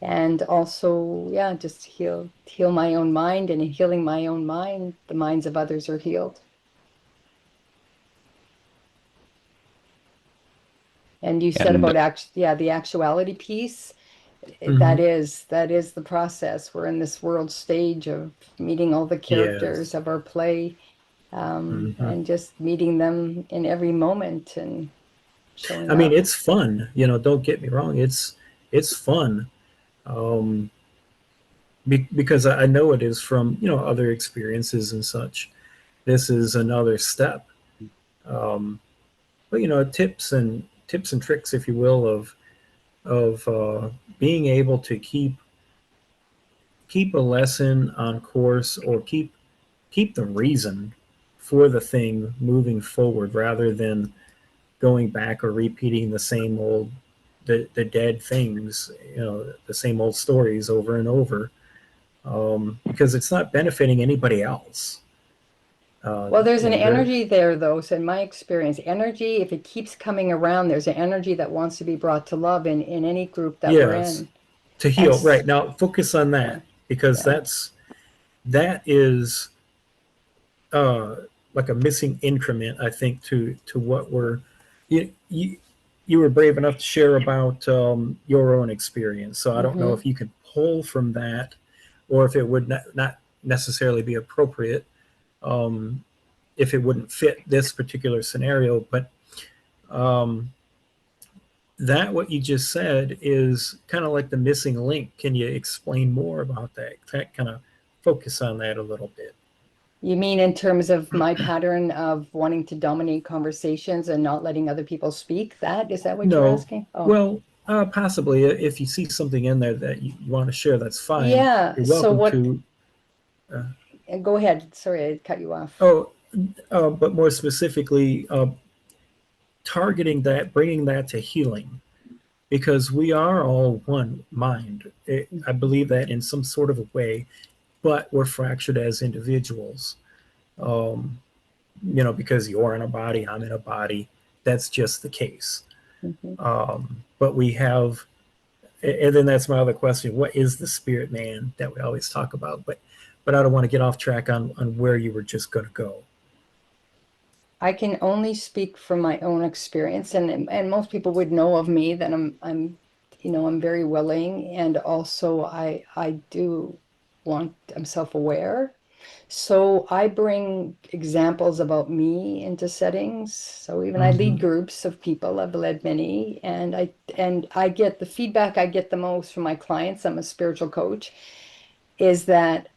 And also, yeah, just heal my own mind, and in healing my own mind, the minds of others are healed. And you said about the actuality piece. That is the process. We're in this world stage of meeting all the characters of our play, and just meeting them in every moment and showing I mean, up. it's fun. Don't get me wrong. It's fun, because I know it is from other experiences and such. This is another step, but tips and tricks, if you will, of being able to keep a lesson on course, or keep the reason for the thing moving forward, rather than going back or repeating the same old the dead things, the same old stories over and over, because it's not benefiting anybody else. Well, there's an energy there, though. So in my experience, energy, if it keeps coming around, there's an energy that wants to be brought to love in any group that we're in. To heal. Right. Now, focus on that, because that is like a missing increment, I think, to what we're... You were brave enough to share about your own experience. So I don't know if you could pull from that, or if it would not necessarily be appropriate, if it wouldn't fit this particular scenario. But that what you just said is kind of like the missing link. Can you explain more about that? Kind of focus on that a little bit. You mean in terms of my pattern of wanting to dominate conversations and not letting other people speak? Is that what you're asking? Oh. Well, possibly. If you see something in there that you want to share, that's fine. Yeah. You're welcome to. Go ahead. Sorry, I cut you off. But more specifically, targeting that, bringing that to healing, because we are all one mind. I believe that in some sort of a way, but we're fractured as individuals. Because you're in a body, I'm in a body. That's just the case. But we have, and then that's my other question: what is the spirit man that we always talk about? But I don't want to get off track on where you were just going to go. I can only speak from my own experience, and most people would know of me that I'm very willing, and also I'm self-aware. So I bring examples about me into settings. So even I lead groups of people. I've led many, and I get the feedback I get the most from my clients. I'm a spiritual coach. Is that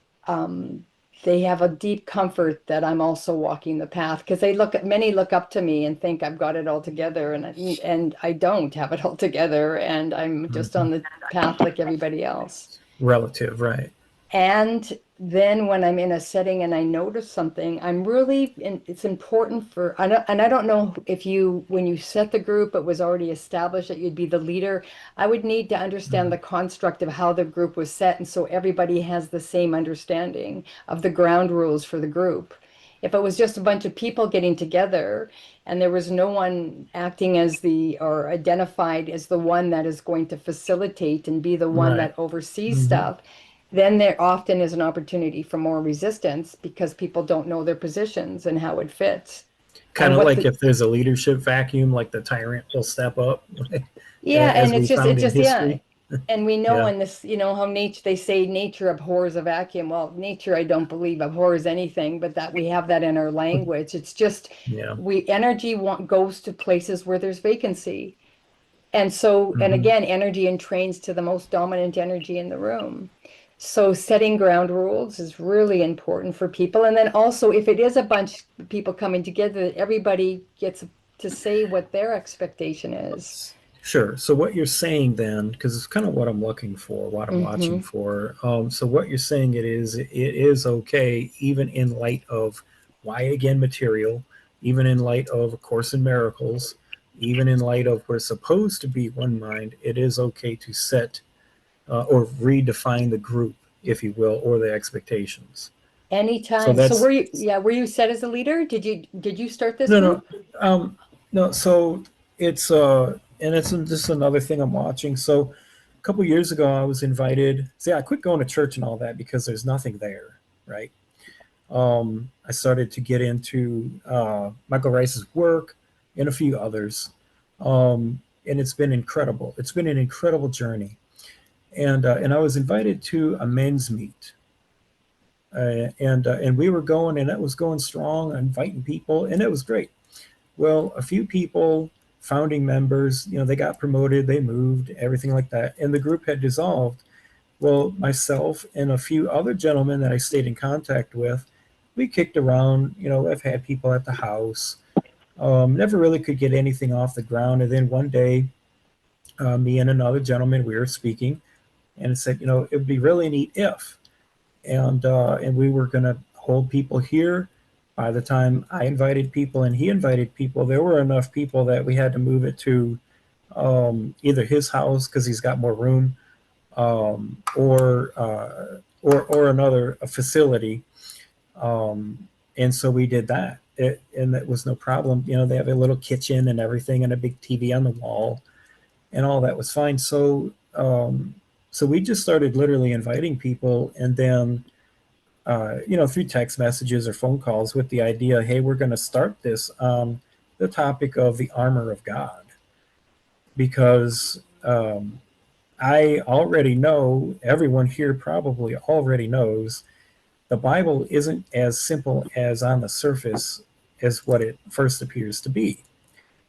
they have a deep comfort that I'm also walking the path, because many look up to me and think I've got it all together, and I don't have it all together, and I'm just on the path like everybody else. Relative, right? And then when I'm in a setting and I notice something, it's important and I don't know if when you set the group, it was already established that you'd be the leader. I would need to understand the construct of how the group was set. And so everybody has the same understanding of the ground rules for the group. If it was just a bunch of people getting together and there was no one acting or identified as the one that is going to facilitate and be the one that oversees stuff, then there often is an opportunity for more resistance because people don't know their positions and how it fits. Kind And of what like the, if there's a leadership vacuum, like the tyrant will step up, yeah, as and we it found in just, yeah. history. And we know Yeah. in this, how nature, they say nature abhors a vacuum. Well, nature, I don't believe abhors anything, but that we have that in our language. It's just, Yeah. energy goes to places where there's vacancy. And so, and Mhm. again, energy entrains to the most dominant energy in the room. So setting ground rules is really important for people. And then also, if it is a bunch of people coming together, everybody gets to say what their expectation is. Sure. So what you're saying then, because it's kind of what I'm looking for, what I'm watching Mm-hmm. for. So what you're saying it is okay, even in light of why again material, even in light of A Course in Miracles, even in light of we're supposed to be one mind. It is okay to set or redefine the group, if you will, or the expectations. So Anytime. So that's were you set as a leader? Did you start this no, no, group? no. So it's and it's just another thing I'm watching. So a couple years ago, I was invited. See, I quit going to church and all that because there's nothing there, right? I started to get into Michael Rice's work and a few others, and it's been incredible. It's been an incredible journey, and I was invited to a men's meet. And we were going, and it was going strong, inviting people, and it was great. Well, a few people, founding members, they got promoted, they moved, everything like that, and the group had dissolved. Well, myself and a few other gentlemen that I stayed in contact with, we kicked around. I've had people at the house. Never really could get anything off the ground. And then one day, me and another gentleman, we were speaking, and it said, it would be really neat if, and we were going to hold people here. By the time I invited people and he invited people, there were enough people that we had to move it to either his house because he's got more room, or another facility. And so we did that. And that was no problem. They have a little kitchen and everything and a big TV on the wall, and all that was fine. So we just started literally inviting people, and then through text messages or phone calls with the idea, hey, we're going to start this on the topic of the armor of God, because I already know, everyone here probably already knows, the Bible isn't as simple as on the surface as what it first appears to be.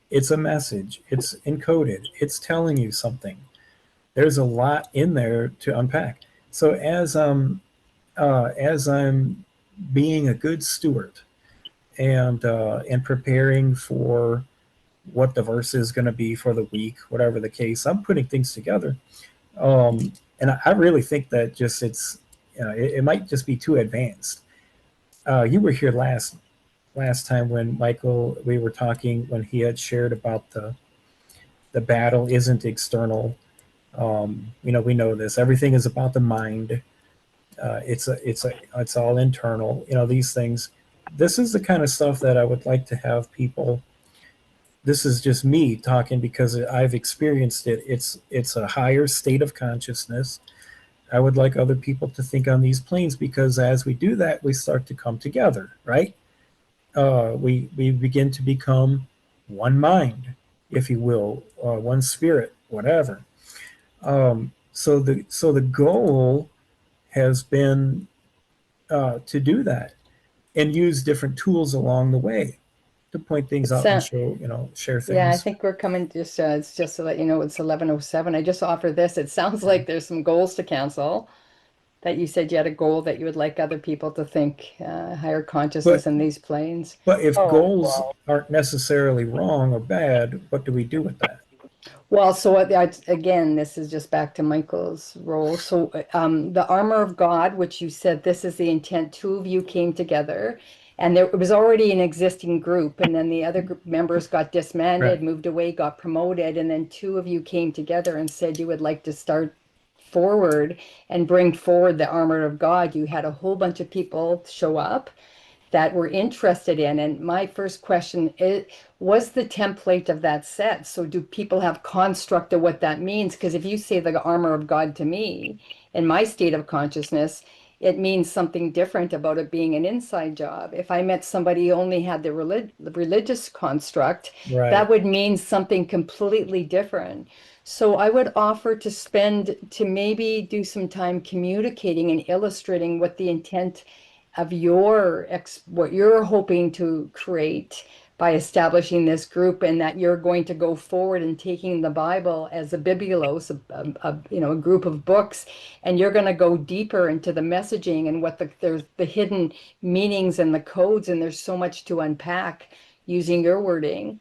It's a message. It's encoded. It's telling you something. There's a lot in there to unpack. So as I'm being a good steward and preparing for what the verse is going to be for the week, whatever the case, I'm putting things together. And I really think that just it might just be too advanced. You were here last time when Michael, we were talking, when he had shared about the battle isn't external. We know this. Everything is about the mind. It's all internal. These things. This is the kind of stuff that I would like to have people. This is just me talking because I've experienced it. It's a higher state of consciousness. I would like other people to think on these planes, because as we do that, we start to come together, right? We begin to become one mind, if you will, one spirit, whatever. So the goal has been to do that and use different tools along the way to point things It's out and share Yeah, I things. think we're coming it's just to let you know it's 11:07. I just offered this. It sounds like there's some goals to cancel. That you said you had a goal that you would like other people to think higher consciousness But in these planes. but if Oh, goals aren't necessarily wrong or bad, what do we do with that? well, so again, this is just back to Michael's role. So, the armor of God, which you said this is the intent, two of you came together, and it was already an existing group, and then the other group members got disbanded, Right. moved away, got promoted, and then two of you came together and said you would like to start forward and bring forward the armor of God. You had a whole bunch of people show up that were interested in. And my first question is, was the template of that set? So do people have construct of what that means? Because if you say the armor of God to me, in my state of consciousness, it means something different about it being an inside job. If I met somebody who only had the religious construct, Right. that would mean something completely different. So I would offer to maybe do some time communicating and illustrating what the intent of what you're hoping to create by establishing this group, and that you're going to go forward and taking the Bible as a biblios, a group of books, and you're going to go deeper into the messaging and there's the hidden meanings and the codes, and there's so much to unpack using your wording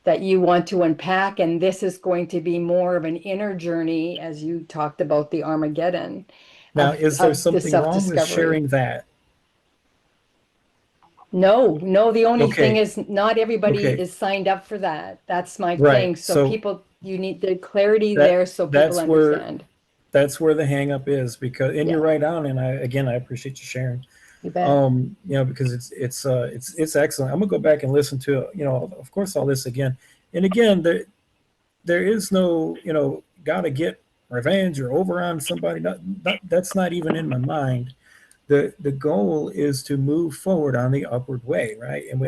that you want to unpack, and this is going to be more of an inner journey, as you talked about the Armageddon Now, is there of the something wrong with self-discovery. sharing that? No, the only thing Okay. is not everybody Okay. is signed up for that. That's my Right. thing. So So people, you need the clarity that there so people that's where understand. that's where the hang up is, because, and Yeah. you're right on, and I appreciate you sharing. You bet. Because it's excellent. I'm gonna go back and listen to, of course, all this again. And again, there is no, gotta get revenge or over on somebody. That's not even in my mind. The goal is to move forward on the upward way, right? And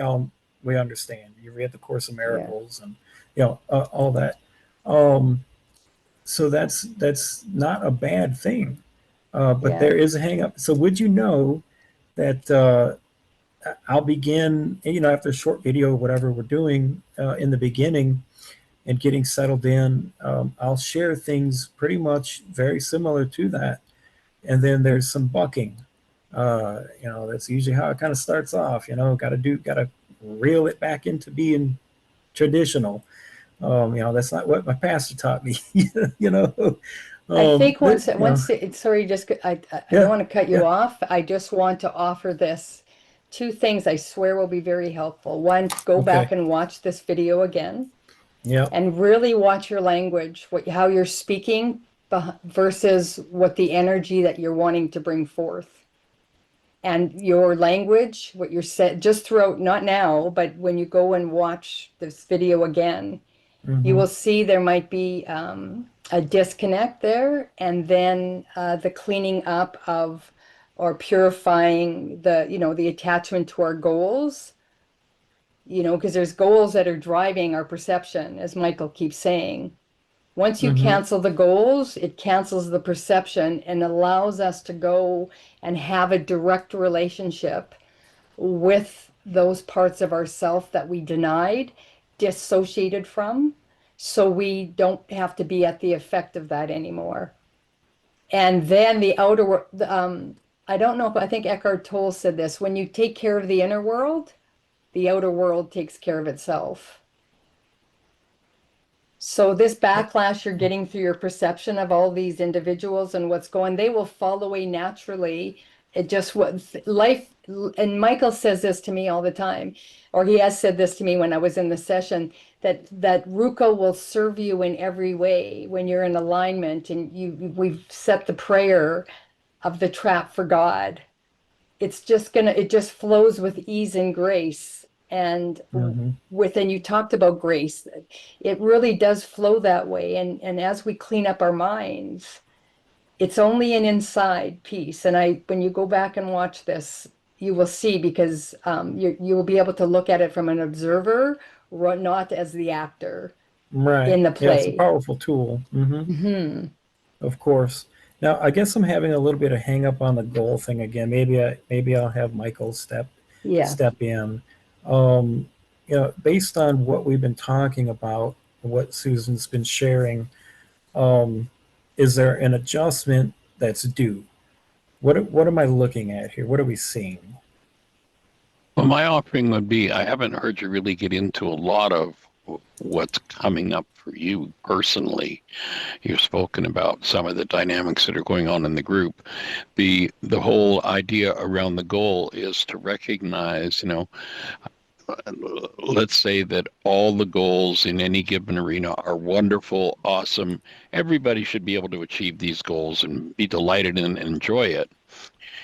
we understand. You read the Course of Miracles, and all that. So that's not a bad thing. But Yeah. there is a hang up. So would you know that I'll begin, after a short video, whatever we're doing in the beginning and getting settled in, I'll share things pretty much very similar to that. And then there's some bucking. That's usually how it kind of starts off. Got to reel it back into being traditional. That's not what my pastor taught me. I think once, sorry, I don't want to cut you off. I just want to offer this two things I swear will be very helpful. One, go back and watch this video again. Yeah. And really watch your language, how you're speaking versus what the energy that you're wanting to bring forth. And your language, what you're said just throughout, not now, but when you go and watch this video again, you will see there might be a disconnect there, and then the cleaning up of or purifying the attachment to our goals, because there's goals that are driving our perception, as Michael keeps saying. Once you cancel the goals, it cancels the perception and allows us to go and have a direct relationship with those parts of ourself that we denied, dissociated from, so we don't have to be at the effect of that anymore. And then the outer world, I don't know if, I think Eckhart Tolle said this, when you take care of the inner world, the outer world takes care of itself. So this backlash you're getting through your perception of all these individuals and what's going, they will fall away naturally. It just what life, and Michael says this to me all the time, or he has said this to me when I was in the session, that Ruka will serve you in every way when you're in alignment, and we've set the prayer of the trap for God. It just flows with ease and grace. And and you talked about grace, it really does flow that way. And as we clean up our minds, it's only an inside piece. And when you go back and watch this, you will see, because you will be able to look at it from an observer, not as the actor in the play. Yeah, it's a powerful tool. Of course. Now, I guess I'm having a little bit of hang up on the goal thing again. Maybe I'll have Michael step in. Based on what we've been talking about, what Susan's been sharing, is there an adjustment that's due? What am I looking at here? What are we seeing? Well, my offering would be, I haven't heard you really get into a lot of what's coming up for you personally. You've spoken about some of the dynamics that are going on in the group. The whole idea around the goal is to recognize, let's say that all the goals in any given arena are wonderful, awesome. Everybody should be able to achieve these goals and be delighted and enjoy it.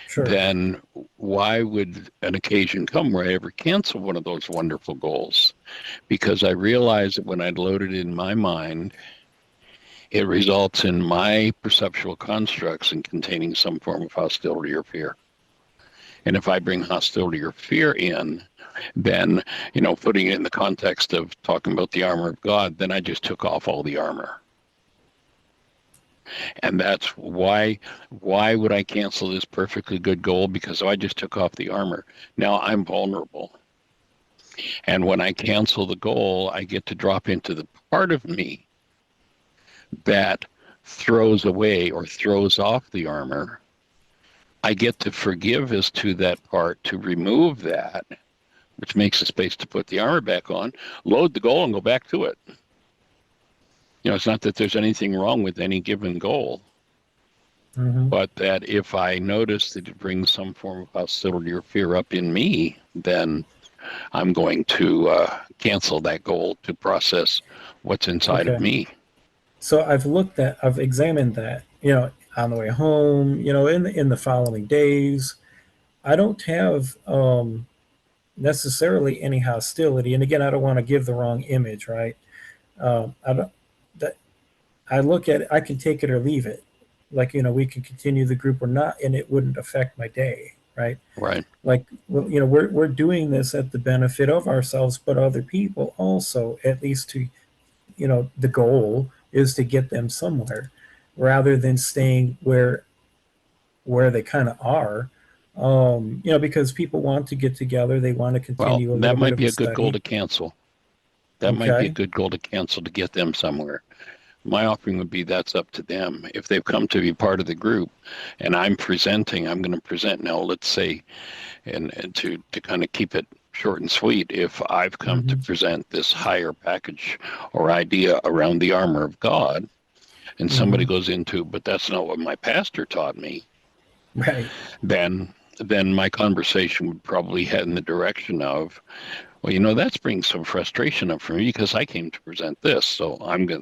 Sure. Then why would an occasion come where I ever cancel one of those wonderful goals? Because I realized that when I'd loaded in my mind it results in my perceptual constructs in containing some form of hostility or fear. And if I bring hostility or fear in, then, putting it in the context of talking about the armor of God, then I just took off all the armor. And that's why would I cancel this perfectly good goal? Because I just took off the armor. Now I'm vulnerable. And when I cancel the goal, I get to drop into the part of me that throws away or throws off the armor. I get to forgive as to that part, to remove that, which makes a space to put the armor back on, load the goal, and go back to it. It's not that there's anything wrong with any given goal, but that if I notice that it brings some form of hostility or fear up in me, then I'm going to cancel that goal to process what's inside of me. So I've examined that, on the way home, in the following days. I don't have necessarily any hostility. And again, I don't want to give the wrong image, right? I look at it, I can take it or leave it. Like, we can continue the group or not, and it wouldn't affect my day, right? Right. Like, we're doing this at the benefit of ourselves, but other people also, at least to, the goal is to get them somewhere rather than staying where they kind of are. Because people want to get together, they want to continue. Well, that might be a good goal to cancel. That might be a Okay. good goal to cancel to get them somewhere. My offering would be that's up to them. If they've come to be part of the group and I'm going to present now, let's say, and to kind of keep it short and sweet, if I've come to present this higher package or idea around the armor of God, and somebody goes into, but that's not what my pastor taught me, Right. then my conversation would probably head in the direction of, well, that's bringing some frustration up for me because I came to present this. So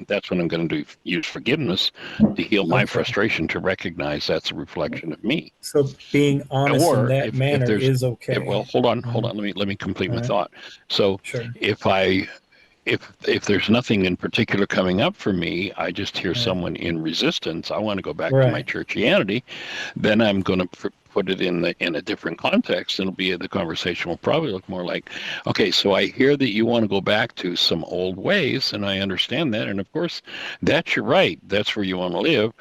that's what I'm going to do, use forgiveness to heal my frustration, to recognize that's a reflection of me. So being honest in Or that if manner there's, is okay. well, hold on, let me complete my thought. So Sure. if there's nothing in particular coming up for me, I just hear someone in resistance, I want to go back to my churchianity, then I'm going to put it in a different context. The conversation will probably look more like, okay, so I hear that you want to go back to some old ways, and I understand that, and of course, that's your right. That's where you want to live.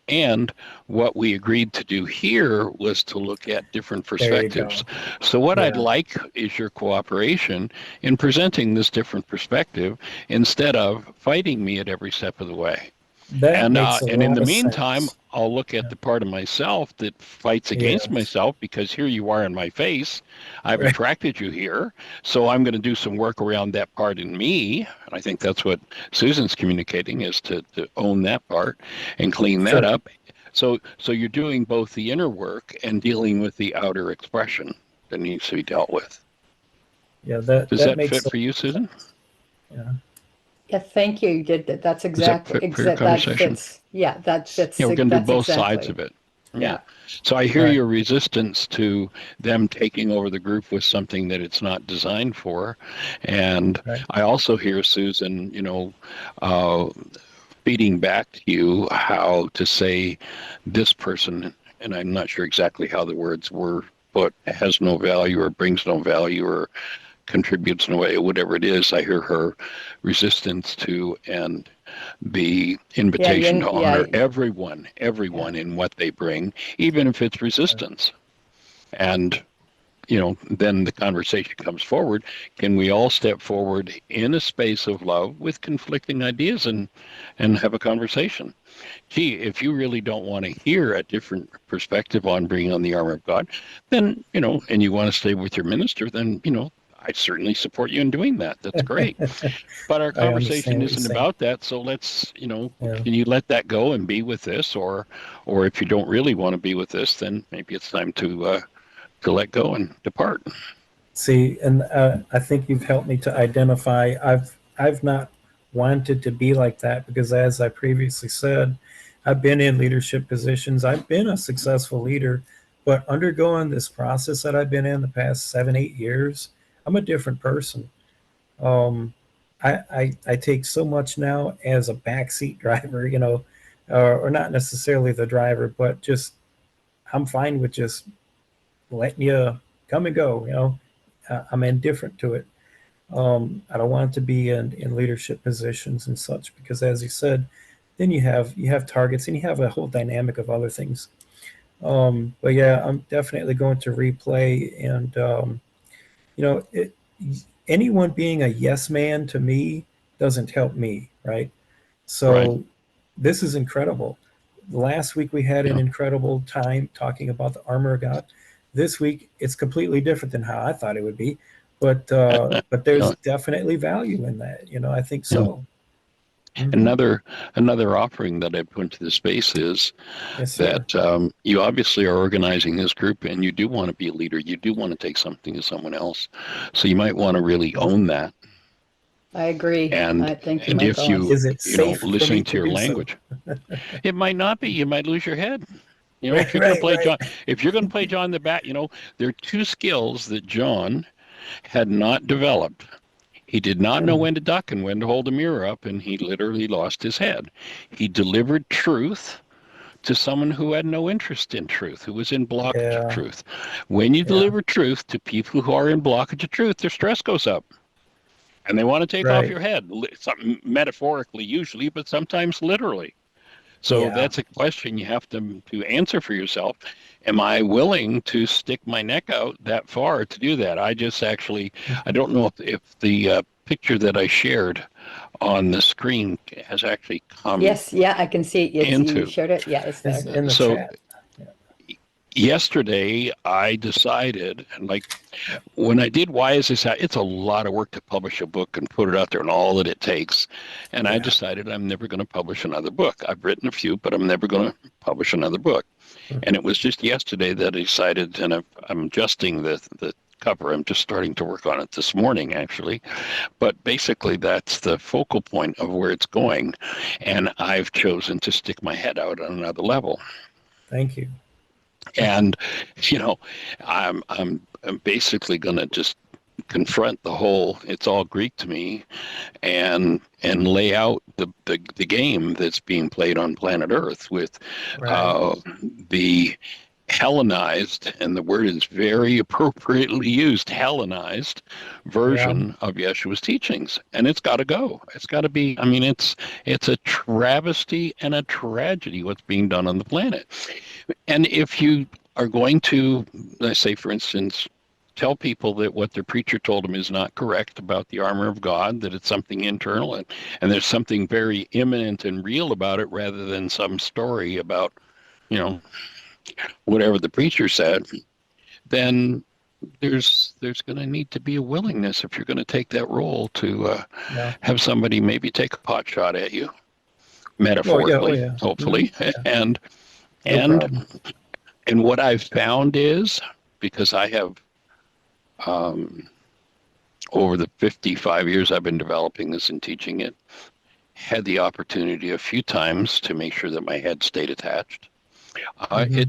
And what we agreed to do here was to look at different perspectives. So what I'd like is your cooperation in presenting this different perspective instead of fighting me at every step of the way. That makes a And in lot the of meantime, sense. I'll look at the part of myself that fights against myself, because here you are in my face. I've attracted you here. So I'm going to do some work around that part in me. And I think that's what Susan's communicating, is to own that part and clean that up. So you're doing both the inner work and dealing with the outer expression that needs to be dealt with. Yeah, Does that that makes fit for you, Susan? Yeah. Yeah, thank you. You did that. That's Does that exactly fit for your that conversation? fits. Yeah, that fits. Yeah, we're going to do That's both sides exactly. of it. Yeah. So I hear your resistance to them taking over the group with something that it's not designed for. And I also hear, Susan, feeding back to you how to say this person, and I'm not sure exactly how the words were put, has no value or brings no value or contributes in a way, whatever it is. I hear her resistance to and the invitation to honor everyone in what they bring, even if it's resistance. And then the conversation comes forward. Can we all step forward in a space of love with conflicting ideas and have a conversation? Gee, if you really don't want to hear a different perspective on bringing on the armor of God, then, and you want to stay with your minister, then, I certainly support you in doing that. That's great. But our conversation isn't about that. So let's, can you let that go and be with this? Or if you don't really want to be with this, then maybe it's time to let go and depart. See, and I think you've helped me to identify. I've not wanted to be like that because, as I previously said, I've been in leadership positions. I've been a successful leader, but undergoing this process that I've been in the past 7-8 years, I'm a different person. I take so much now as a backseat driver, or not necessarily the driver, but just I'm fine with just letting you come and go. I'm indifferent to it. I don't want to be in leadership positions and such because, as you said, then you have targets and you have a whole dynamic of other things. But yeah, I'm definitely going to replay, and anyone being a yes man to me doesn't help me, right? So Right. this is incredible. Last week we had an Yeah. incredible time talking about the armor of God. This week it's completely different than how I thought it would be, but there's Yeah. definitely value in that. I think Yeah. so. Mhm. Another offering that I put into the space is Yes, sir. that you obviously are organizing this group and you do want to be a leader. You do want to take something to someone else. So you might want to really own that. I agree. And Thank you, and if Michael. Is it safe for me listening to to your do so? language, it might not be. You might lose your head. Right, If you're going to right, play right. John, if you're going to play John the Bat, there are two skills that John had not developed. He did not know Hmm. when to duck and when to hold a mirror up, and he literally lost his head. He delivered truth to someone who had no interest in truth, who was in blockage of Yeah, truth. When you yeah, deliver truth to people who are in blockage of truth, their stress goes up. And they want to take off right. your head, metaphorically usually, but sometimes literally. So Yeah. that's a question you have to answer for yourself. Am I willing to stick my neck out that far to do that? I don't know if the picture that I shared on the screen has actually come Yes, yeah, I can see it. Yes, you into. showed it. Yeah, it's Is there. in the So chat. Yeah. yesterday I decided, and like Yeah. when I did Why Is This It's a lot of work to publish a book and put it out there and all that it takes. And I Yeah. decided I'm never going to publish another book. I've written a few, but I'm never going to publish another book. Mhm. And it was just yesterday that I decided, and I'm adjusting the cover. I'm just starting to work on it this morning, actually. But basically, that's the focal point of where it's going. And I've chosen to stick my head out on another level. Thank you. And, you know, I'm basically going to just confront the whole, it's all Greek to me, and lay out the game that's being played on planet Earth with Right. uh, the Hellenized, and the word is very appropriately used, Hellenized Yeah. version of Yeshua's teachings. And it's got to go. It's got to be, I mean, it's a travesty and a tragedy what's being done on the planet. And if you are going to, let's say, for instance, tell people that what their preacher told them is not correct about the armor of God, that it's something internal, and there's something very imminent and real about it rather than some story about, you know, whatever the preacher said, then there's going to need to be a willingness if you're going to take that role to Yeah. have somebody maybe take a pot shot at you, Oh yeah. Oh metaphorically, yeah. Hmm. hopefully, Yeah. and No and problem. and what I've found is, because I have um, over the 55 years I've been developing this and teaching it, had the opportunity a few times to make sure that my head stayed attached. Hmm.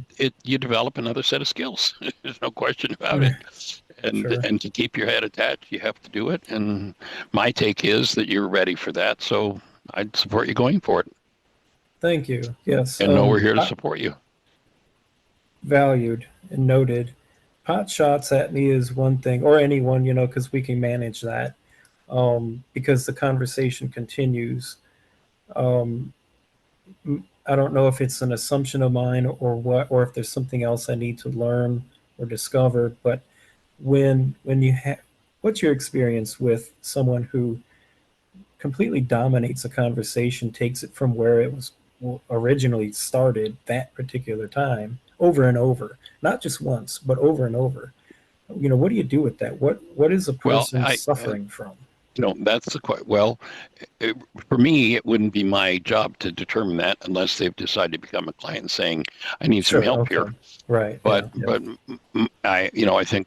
You develop another set of skills. There's no question about it. Right. And Sure. and to keep your head attached, you have to do it. And my take is that you're ready for that. So I'd support you going for it. Thank you. Yes. And know we're here to support you. Valued and noted. Pot shots at me is one thing, or anyone, because we can manage that. Because the conversation continues. Um, I don't know if it's an assumption of mine or what, or if there's something else I need to learn or discover. But when you have, what's your experience with someone who completely dominates a conversation, takes it from where it was originally started that particular time over and over, not just once, but over and over? What do you do with that? What is a Well, person suffering from? that's the question. Well, for me, it wouldn't be my job to determine that unless they've decided to become a client saying, I need some Sure. help here. Okay. Right. But Yeah. Yeah. but I think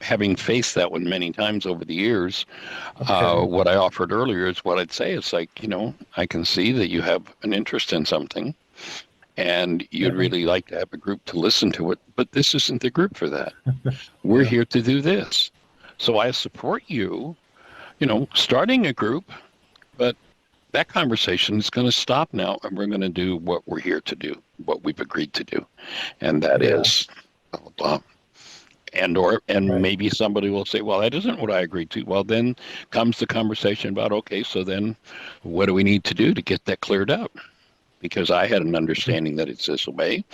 having faced that one many times over the years, Okay. what I offered earlier is what I'd say. It's like, I can see that you have an interest in something and you'd Yeah. really like to have a group to listen to it, but this isn't the group for that. We're Yeah. here to do this. So I support you, starting a group, but that conversation is going to stop now, and we're going to do what we're here to do, what we've agreed to do, and that is blah, blah, blah. And Right. maybe somebody will say, well, that isn't what I agreed to. Well, then comes the conversation about, okay, so then what do we need to do to get that cleared up? Because I had an understanding that it's this way.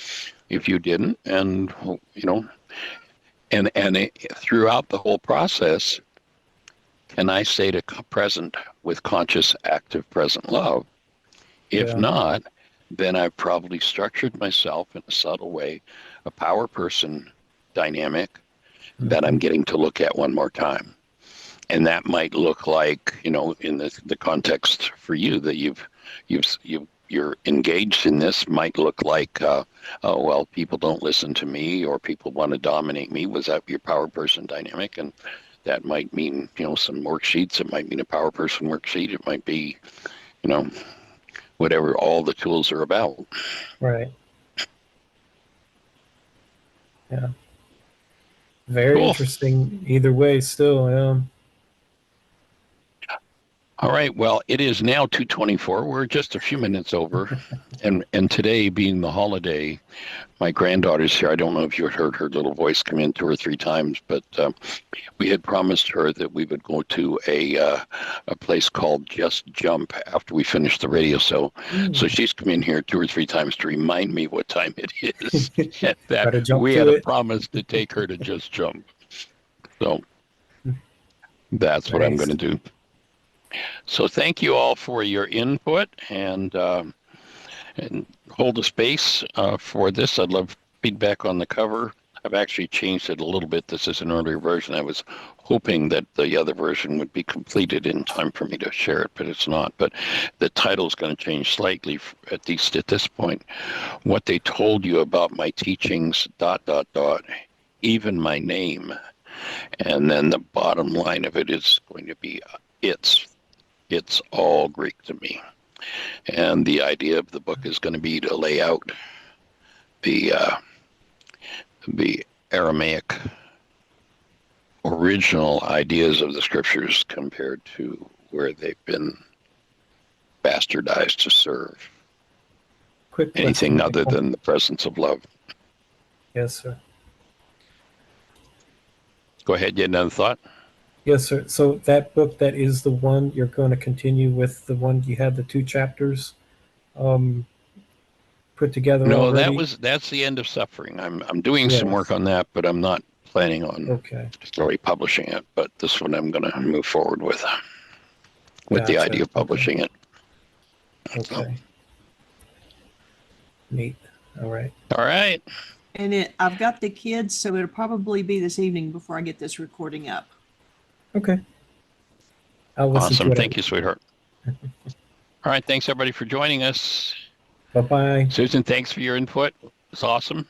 If you didn't, and throughout the whole process, can I stay to present with conscious, active, present love? If Yeah. not, then I've probably structured myself in a subtle way, a power person dynamic that I'm getting to look at one more time. And that might look like, in the context for you that you're engaged in, this might look like, people don't listen to me, or people want to dominate me. Was that your power person dynamic? And that might mean, some worksheets. It might mean a power person worksheet. It might be, whatever all the tools are about. Right. Yeah. Very Cool. interesting either way still, yeah. All right. Well, it is now 2:24. We're just a few minutes over. And today being the holiday, my granddaughter's here. I don't know if you had heard her little voice come in 2 or 3 times, but we had promised her that we would go to a place called Just Jump after we finished the radio show. So she's come in here 2 or 3 times to remind me what time it is. And Gotta that jump we to had a it. promise to take her to Just Jump. So that's what I'm Nice. going to do. So thank you all for your input, and hold a space for this. I'd love feedback on the cover. I've actually changed it a little bit. This is an earlier version. I was hoping that the other version would be completed in time for me to share it, but it's not. But the title is going to change slightly, at least at this point. What they told you about my teachings, ... even my name. And then the bottom line of it is going to be, it's all Greek to me. And the idea of the book is going to be to lay out the Aramaic original ideas of the scriptures compared to where they've been bastardized to serve Quick anything question. other than the presence of love. Yes, sir. Go ahead, you had another thought? Yes, sir. So that book, that is the one you're going to continue with, the one you had the 2 chapters put together No, already? that's the end of suffering. I'm doing some work on that, but I'm not planning on necessarily publishing it. But this one I'm going to move forward with the idea of publishing it. Okay. So. Neat. All right. All right. And I've got the kids, so it'll probably be this evening before I get this recording up. Okay. I'll listen Awesome. to it. Thank you, sweetheart. All right. Thanks, everybody, for joining us. Bye-bye. Susan, thanks for your input. It's awesome.